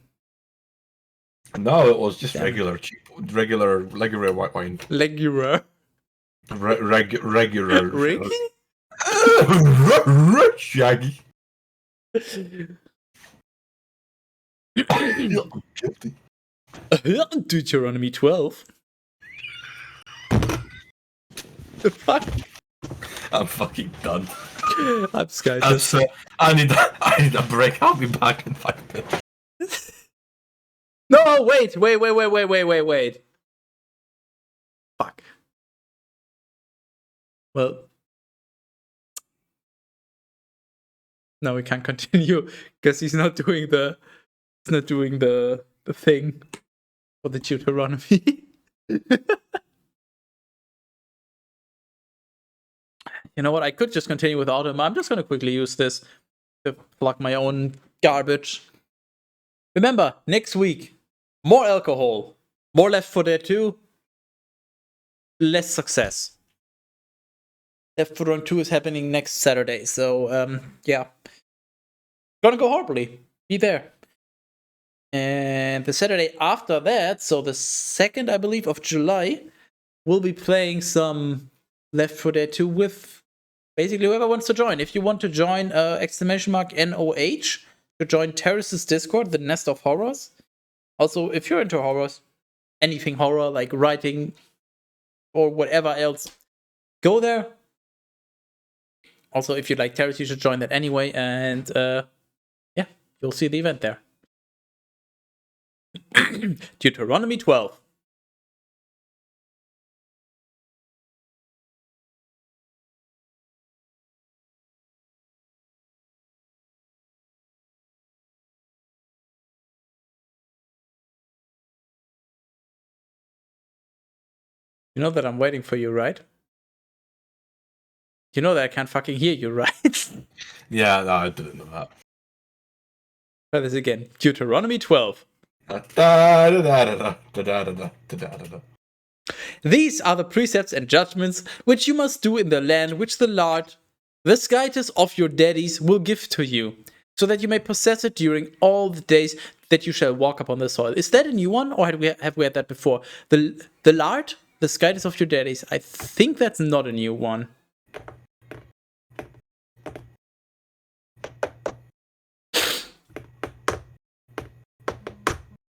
No, it was just regular white wine. Regular. Regular. Ricky? Shaggy. Deuteronomy 12. The fuck? I'm fucking done. I'm scared. I need a break. I'll be back in 5 minutes. No, wait. Fuck. Well, no, we can't continue because he's not doing the thing for the Deuteronomy. You know what? I could just continue without him. I'm just going to quickly use this to plug my own garbage. Remember, next week, more alcohol, more Left 4 Dead 2, less success. Left 4 Dead 2 is happening next Saturday, so yeah. Gonna go horribly. Be there. And the Saturday after that, so the 2nd, I believe, of July, we'll be playing some Left 4 Dead 2 with basically whoever wants to join. If you want to join !NOH to join Teras' Discord, the Nest of Horrors. Also, if you're into horrors, anything horror, like writing or whatever else, go there. Also, if you like Teras, you should join that anyway. And yeah, you'll see the event there. Deuteronomy 12. You know that I'm waiting for you, right? You know that I can't fucking hear you, right? Yeah, no, I didn't know that. Try this again. Deuteronomy 12. These are the precepts and judgments which you must do in the land which the Lord, the Skytus of your daddies, will give to you, so that you may possess it during all the days that you shall walk upon the soil. Is that a new one, or have we had that before? The Lord, the Skytus of your daddies. I think that's not a new one.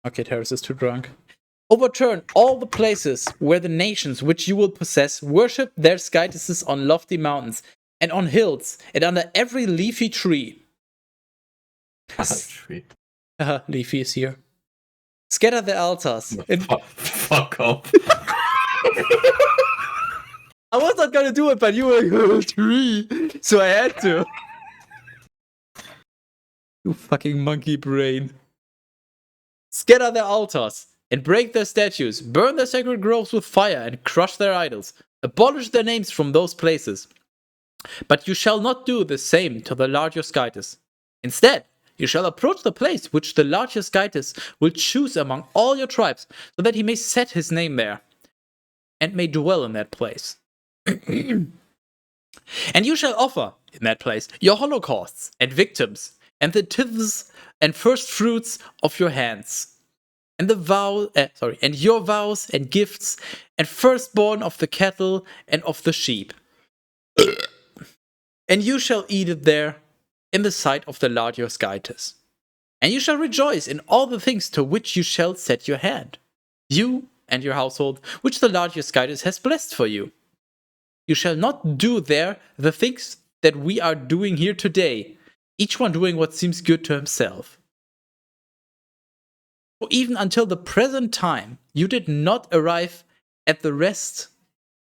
Okay, Teras is too drunk. Overturn all the places where the nations which you will possess worship their Skytuses on lofty mountains and on hills and under every leafy tree. Leafy is here. Scatter the altars. Fuck off. I was not gonna do it, but you were a tree, so I had to. You fucking monkey brain. Scatter their altars and break their statues, burn their sacred groves with fire and crush their idols. Abolish their names from those places. But you shall not do the same to the Lord your Skytus. Instead, you shall approach the place which the Lord your Skytus will choose among all your tribes, so that he may set his name there and may dwell in that place. And you shall offer in that place your holocausts and victims, and the tithes and first fruits of your hands, and and your vows and gifts, and firstborn of the cattle and of the sheep. And you shall eat it there in the sight of the Lord your Skytus. And you shall rejoice in all the things to which you shall set your hand, you and your household, which the Lord your Skytus has blessed for you. You shall not do there the things that we are doing here today, each one doing what seems good to himself. For even until the present time, you did not arrive at the rest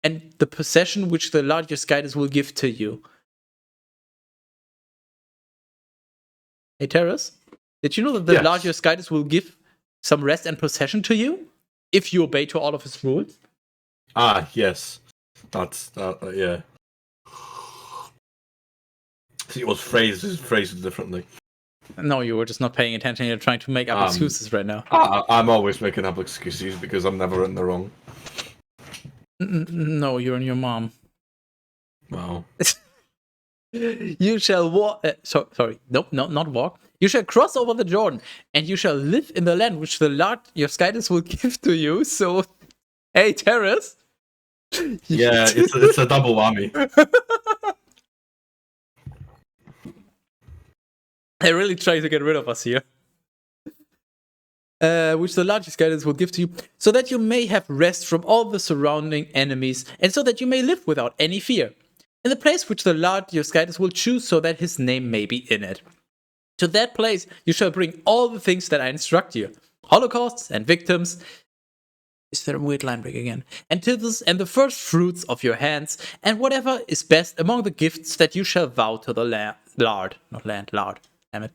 and the possession which the Lord your Skytus will give to you. Hey, Teras, did you know that the Lord your Skytus will give some rest and possession to you if you obey to all of his rules? Ah, yes. That's yeah. See, it was phrased differently. No, you were just not paying attention. You're trying to make up excuses right now. I'm always making up excuses because I'm never in the wrong. No, you're and your mom. Wow. You shall walk. Sorry. Nope, not walk. You shall cross over the Jordan, and you shall live in the land which the Lord your Skytus will give to you. So, hey, Teras. Yeah, it's a double whammy. They're really trying to get rid of us here. Which the Lord your Skytus will give to you, so that you may have rest from all the surrounding enemies, and so that you may live without any fear, in the place which the Lord your Skytus will choose, so that his name may be in it. To that place you shall bring all the things that I instruct you, holocausts and victims. Is there a weird line break again? And tithes and the first fruits of your hands, and whatever is best among the gifts that you shall vow to the Lord. Not land, Lord. Damn it.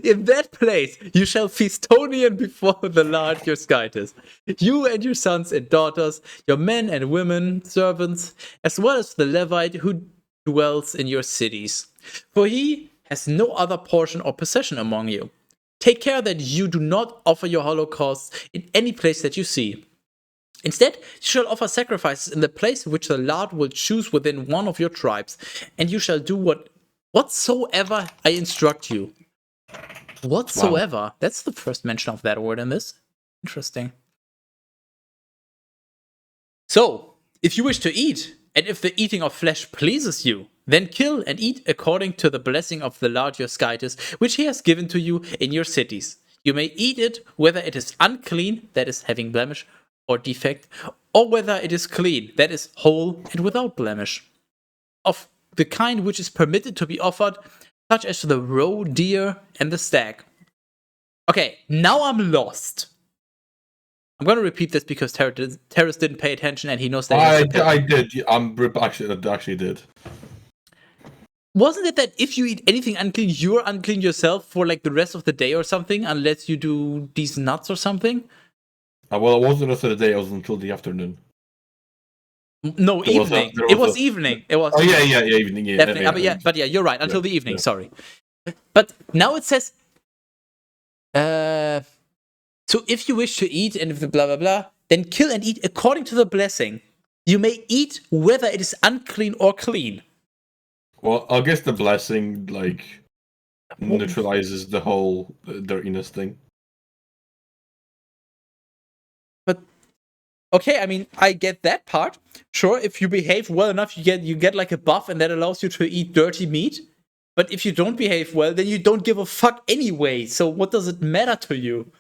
In that place you shall feastonian before the Lord your Skytus, you and your sons and daughters, your men and women, servants, as well as the Levite who dwells in your cities. For he has no other portion or possession among you. Take care that you do not offer your holocausts in any place that you see. Instead, you shall offer sacrifices in the place which the Lord will choose within one of your tribes, and you shall do what whatsoever I instruct you. Whatsoever. Wow. That's the first mention of that word in this. Interesting. So, if you wish to eat, and if the eating of flesh pleases you, then kill and eat according to the blessing of the Lord your Skytis, which he has given to you in your cities. You may eat it whether it is unclean, that is having blemish or defect, or whether it is clean, that is whole and without blemish. Of the kind which is permitted to be offered, such as the roe deer and the stag. Okay, now I'm lost. I'm going to repeat this because Teras didn't pay attention and he knows that. I did. I actually did. Wasn't it that if you eat anything unclean, you're unclean yourself for like the rest of the day or something, unless you do these nuts or something? Well, it wasn't the rest of the day. It was until the afternoon. No, evening. It was evening. It was. Oh yeah, evening. Yeah, definitely. But you're right. Until the evening. Yeah. Sorry. But now it says. So if you wish to eat and if the blah blah blah, then kill and eat according to the blessing. You may eat whether it is unclean or clean. Well, I guess the blessing neutralizes the whole dirtiness thing. But okay, I mean, I get that part. Sure, if you behave well enough, you get like a buff, and that allows you to eat dirty meat. But if you don't behave well, then you don't give a fuck anyway. So what does it matter to you?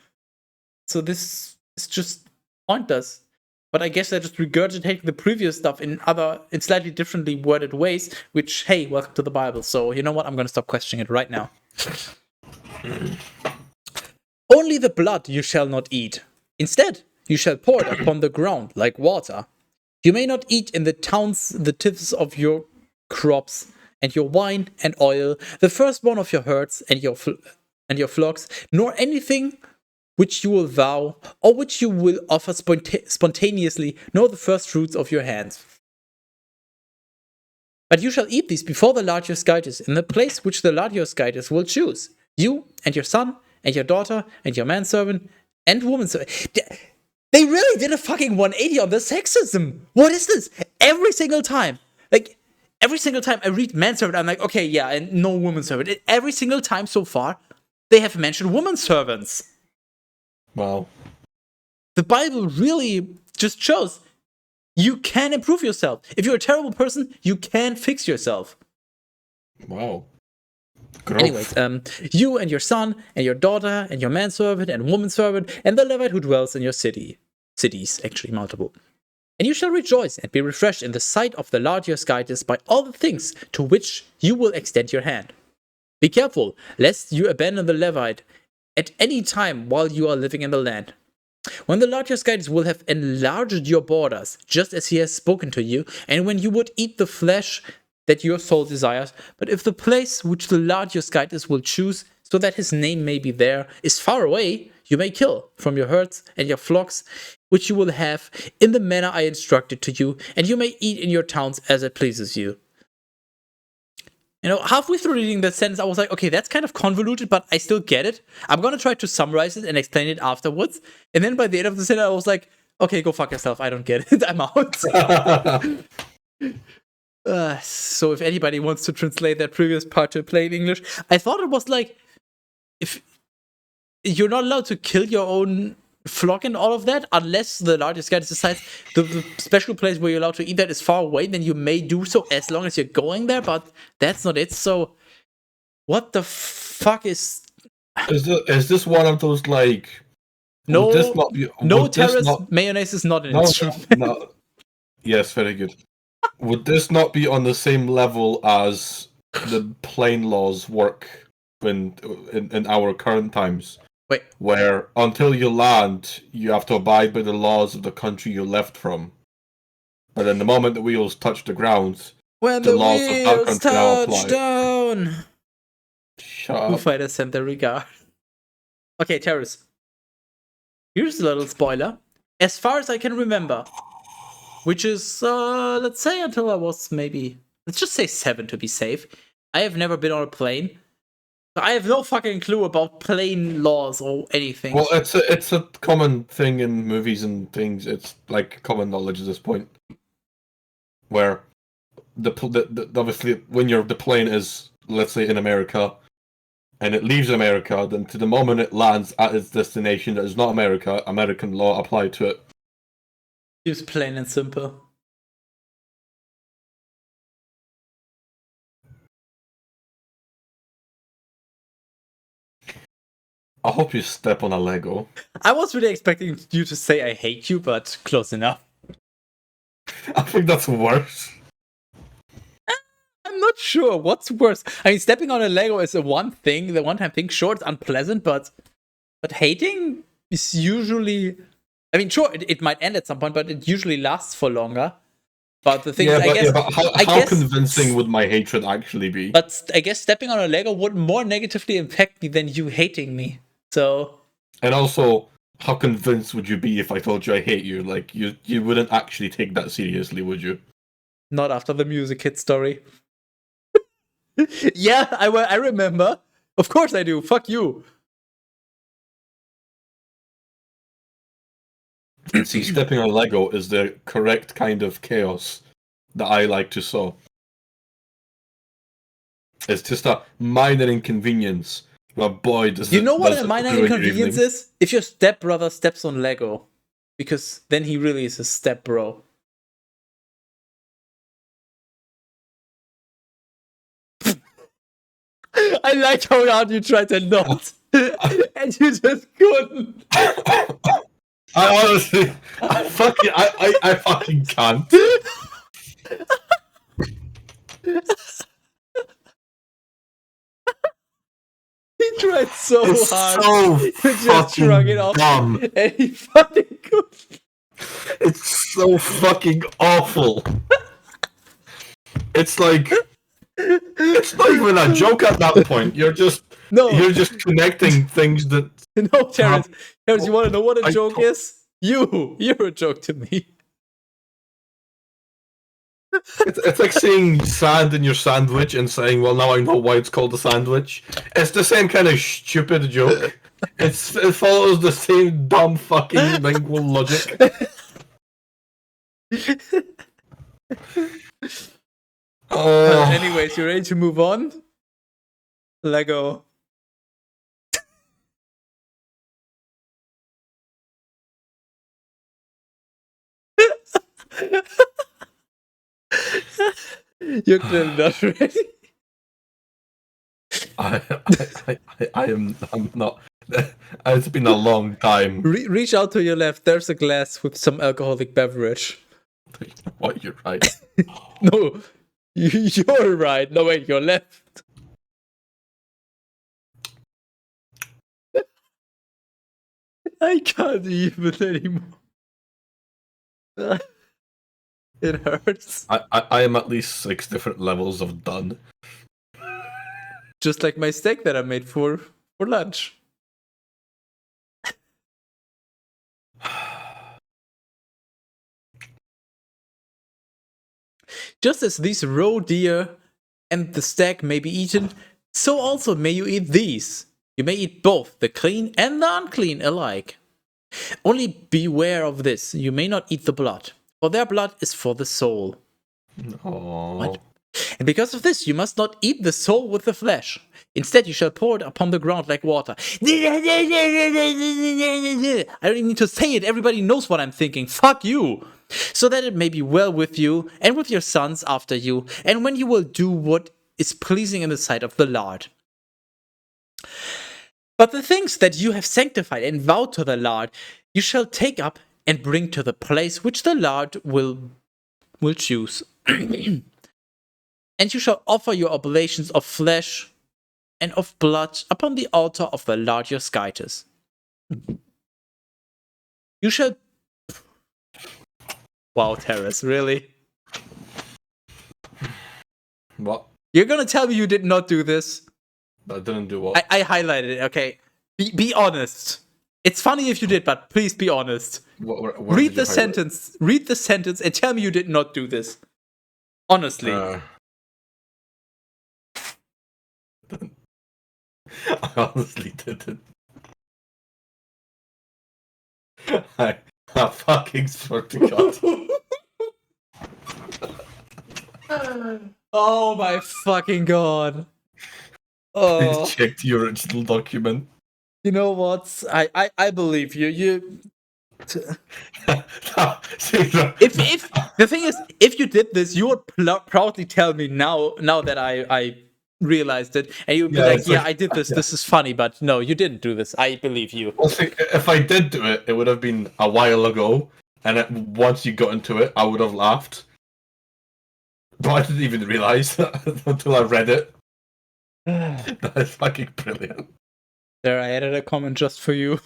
So this is just pointless. But I guess they're just regurgitating the previous stuff in slightly differently worded ways, which, hey, welcome to the Bible. So you know what? I'm going to stop questioning it right now. Only the blood you shall not eat. Instead, you shall pour it upon the ground like water. You may not eat in the towns the tithes of your crops, and your wine and oil, the firstborn of your herds and your flocks, nor anything which you will vow, or which you will offer spontaneously, nor the first fruits of your hands. But you shall eat these before the Lord your Skytis, in the place which the Lord your Skytis will choose. You and your son and your daughter and your manservant and womanservant. They really did a fucking 180 on the sexism. What is this? Every single time. Like, every single time I read manservant, I'm like, okay, yeah, and no woman servant. And every single time so far, they have mentioned woman servants. Wow. The Bible really just shows you can improve yourself. If you're a terrible person, you can fix yourself. Wow. Growth. Anyways, you and your son and your daughter and your manservant and womanservant and the Levite who dwells in your cities, actually multiple. And you shall rejoice and be refreshed in the sight of the Lord your Skytis by all the things to which you will extend your hand. Be careful, lest you abandon the Levite at any time while you are living in the land. When the Lord your Skytis will have enlarged your borders, just as he has spoken to you, and when you would eat the flesh that your soul desires, but if the place which the Lord your Skytis will choose, so that his name may be there, is far away, you may kill from your herds and your flocks, which you will have in the manner I instructed to you, and you may eat in your towns as it pleases you. You know, halfway through reading that sentence, I was like, okay, that's kind of convoluted, but I still get it. I'm going to try to summarize it and explain it afterwards. And then by the end of the sentence, I was like, okay, go fuck yourself. I don't get it. I'm out. So if anybody wants to translate that previous part to plain English, I thought it was like, if you're not allowed to kill your own flock and all of that, unless the largest guy decides the special place where you're allowed to eat that is far away, then you may do so as long as you're going there, but that's not it. So what the fuck is this one of those like Teras mayonnaise is not an instrument. No. Yes, very good. Would this not be on the same level as the plain laws work in our current times? Wait. Where until you land, you have to abide by the laws of the country you left from. But then the moment the wheels touch the ground, when the laws of that country now apply. Down. Shut up. Foo Fighters send their regard. Okay, Teras. Here's a little spoiler. As far as I can remember, which is, let's say until I was maybe, let's just say 7 to be safe. I have never been on a plane. I have no fucking clue about plane laws or anything. Well, it's a common thing in movies and things. It's like common knowledge at this point, where the obviously when the plane is let's say in America, and it leaves America, then to the moment it lands at its destination that is not America, American law apply to it. It's plain and simple. I hope you step on a Lego. I was really expecting you to say I hate you, but close enough. I think that's worse. I'm not sure what's worse. I mean, stepping on a Lego is the one-time thing. Sure, it's unpleasant, but hating is usually. I mean, sure, it might end at some point, but it usually lasts for longer. But the thing is, but how convincing would my hatred actually be? But I guess stepping on a Lego would more negatively impact me than you hating me. So. And also, how convinced would you be if I told you I hate you? Like, you wouldn't actually take that seriously, would you? Not after the music hit story. Yeah, I remember. Of course I do. Fuck you. See, stepping on Lego is the correct kind of chaos that I like to sow. It's just a minor inconvenience. But boy, does you know what does a minor ruin your inconvenience evening. is? If your stepbrother steps on Lego. Because then he really is a stepbro. I like how hard you tried to not. And you just couldn't. I honestly, I fucking can't. He tried so It's hard. so He just shrug it off. dumb. And he fucking couldn't. It's so fucking awful. It's like it's not even a joke at that point. You're just connecting things that. No, Terrence. Terrence, you want to know what a I joke don't- is? You're a joke to me. It's like seeing sand in your sandwich and saying, "Well, now I know why it's called a sandwich." It's the same kind of stupid joke. It follows the same dumb fucking lingual logic. Oh. Anyways, you ready to move on? Lego. You're clearly not ready. I'm not. It's been a long time. Reach out to your left. There's a glass with some alcoholic beverage. What, you're right. No, you're right. No, wait, you're left. I can't even anymore. It hurts. I am at least 6 different levels of done. Just like my steak that I made for lunch. Just as these roe deer and the stag may be eaten, so also may you eat these. You may eat both the clean and the unclean alike. Only beware of this, you may not eat the blood, for their blood is for the soul. Oh. What? And because of this, you must not eat the soul with the flesh. Instead, you shall pour it upon the ground like water. I don't even need to say it. Everybody knows what I'm thinking. Fuck you. So that it may be well with you and with your sons after you, and when you will do what is pleasing in the sight of the Lord. But the things that you have sanctified and vowed to the Lord, you shall take up and bring to the place which the Lord will choose. And you shall offer your oblations of flesh and of blood upon the altar of the Lord your Skytus. You shall... Wow, Teras, really? What? You're gonna tell me you did not do this? I didn't do what? I highlighted it, okay? Be honest. It's funny if you did, but please be honest. Where Read did the you highlight? sentence. Read the sentence and tell me you did not do this. Honestly. I honestly didn't. I fucking swear to God. Oh my fucking god. Oh, checked the original document. you know what? I believe you. If the thing is, if you did this, you would proudly tell me now that I realized it, and you would be Yeah, like, it's yeah, like- I did this. yeah. This is funny, but no, you didn't do this. I believe you. Well, see, if I did do it, it would have been a while ago, and once you got into it, I would have laughed. But I didn't even realize until I read it. That is fucking brilliant. There, I added a comment just for you.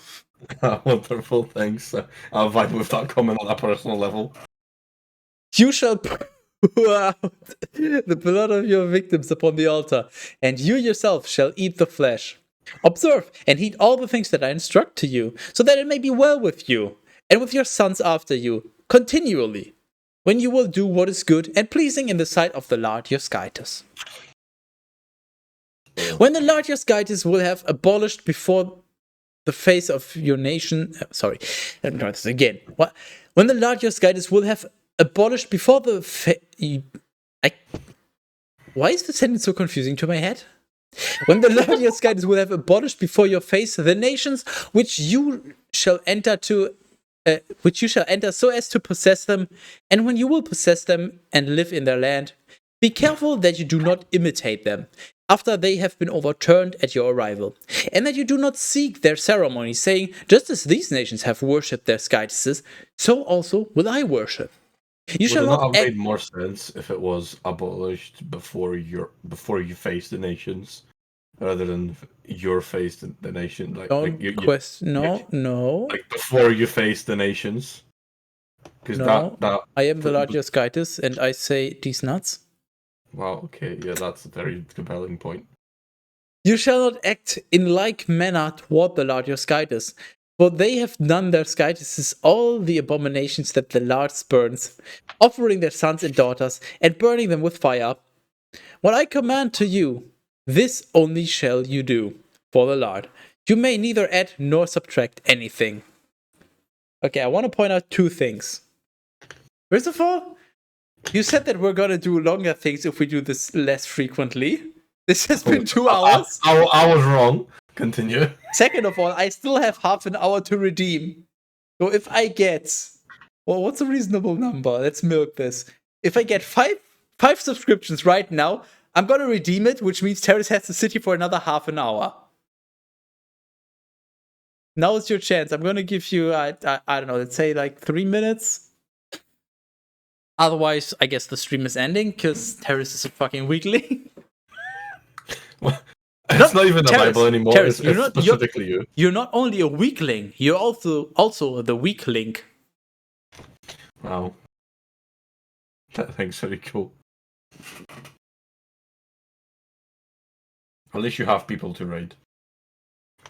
Wonderful, thanks. I'll vibe with that comment on a personal level. You shall pour out the blood of your victims upon the altar, and you yourself shall eat the flesh. Observe and heed all the things that I instruct to you, so that it may be well with you, and with your sons after you, continually, when you will do what is good and pleasing in the sight of the Lord your Skytus. When the Lord your Skytus will have abolished before the face of your nation, sorry, let me try this again. What? When the Lord your Skytus will have abolished before the why is the sentence so confusing to my head? When the Lord your Skytus will have abolished before your face the nations which you shall enter so as to possess them, and when you will possess them and live in their land, be careful that you do not imitate them after they have been overturned at your arrival, and that you do not seek their ceremonies, saying, just as these nations have worshipped their Skytuses, so also will I worship. You Would shall it not not have made more sense if it was abolished before you face the nations, rather than your face the nation? don't question. No. Like before you face the nations, because No, that I am the Lord your Skytus, and I say these nuts. Wow, okay, yeah, that's a very compelling point. You shall not act in like manner toward the Lord your Skytus, for they have done their Skytuses all the abominations that the Lord spurns, offering their sons and daughters, and burning them with fire. What I command to you, this only shall you do for the Lord. You may neither add nor subtract anything. Okay, I want to point out two things. First of all, you said that we're gonna do longer things if we do this less frequently. This has been 2 hours. I was wrong. Continue. Second of all, I still have half an hour to redeem. So if I get, well, what's a reasonable number? Let's milk this. If I get five subscriptions right now, I'm gonna redeem it, which means Teras has to sit here for another half an hour. Now is your chance. I'm gonna give you, I don't know, let's say like 3 minutes. Otherwise, I guess the stream is ending because Teras is a fucking weakling. It's not even the Teras, Bible anymore. Teras, It's specifically you. You're not only a weakling, you're also the weak link. Wow. That thing's very cool. At least you have people to raid.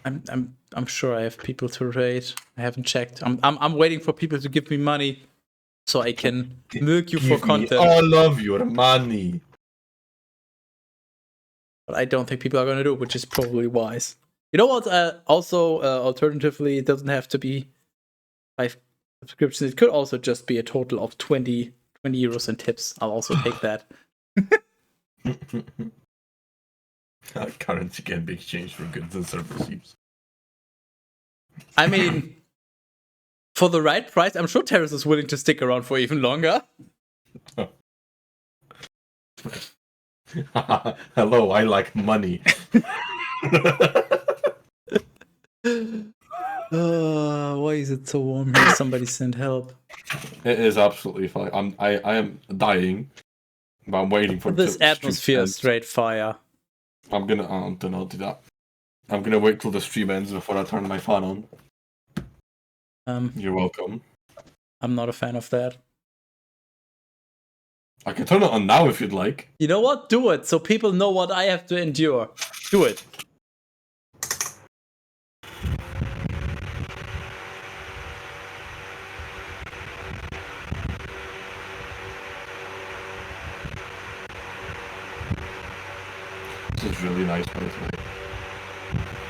I'm sure I have people to raid. I haven't checked. I'm waiting for people to give me money so I can milk you for Give me content. all of your money. But I don't think people are gonna do it, which is probably wise. You know what? Alternatively, it doesn't have to be 5 subscriptions. It could also just be a total of 20 euros in tips. I'll also take that. Currency can be exchanged for goods and services. I mean, for the right price, I'm sure Teras is willing to stick around for even longer. Hello, I like money. Why is it so warm here? Somebody send help. It is absolutely fine. I am dying, but I'm waiting for This the atmosphere is straight fire. I'm gonna not do that. I'm gonna wait till the stream ends before I turn my fan on. You're welcome. I'm not a fan of that. I can turn it on now if you'd like. You know what? Do it so people know what I have to endure. Do it. This is really nice, by the way.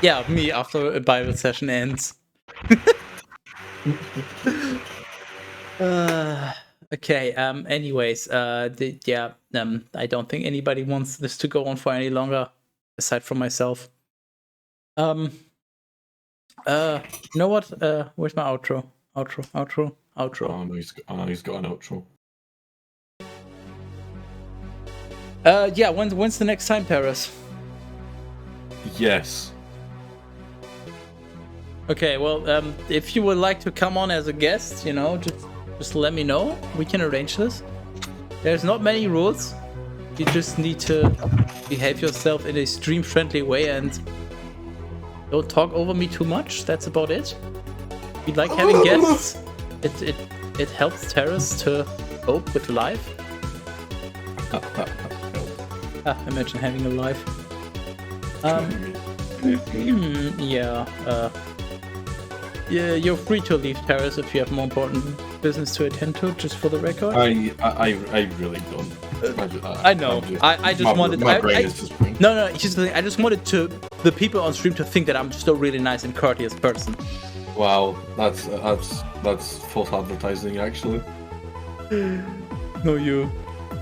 Yeah, me after a Bible session ends. Okay. Anyways, I don't think anybody wants this to go on for any longer. aside from myself. You know what? Where's my outro? Outro. Oh no, he's got an outro. Yeah. When's the next time, Teras? Yes. Okay. Well, if you would like to come on as a guest, just let me know. We can arrange this. There's not many rules. You just need to behave yourself in a stream-friendly way and don't talk over me too much. That's about it. We like having guests. It helps Teras to cope with life. Imagine having a life. Yeah, you're free to leave, Teras, if you have more important business to attend to, just for the record. I really don't. I know. I just wanted... My brain is just... No, here's the thing. I just wanted the people on stream to think that I'm just a really nice and courteous person. Wow, that's false advertising, actually. No, you.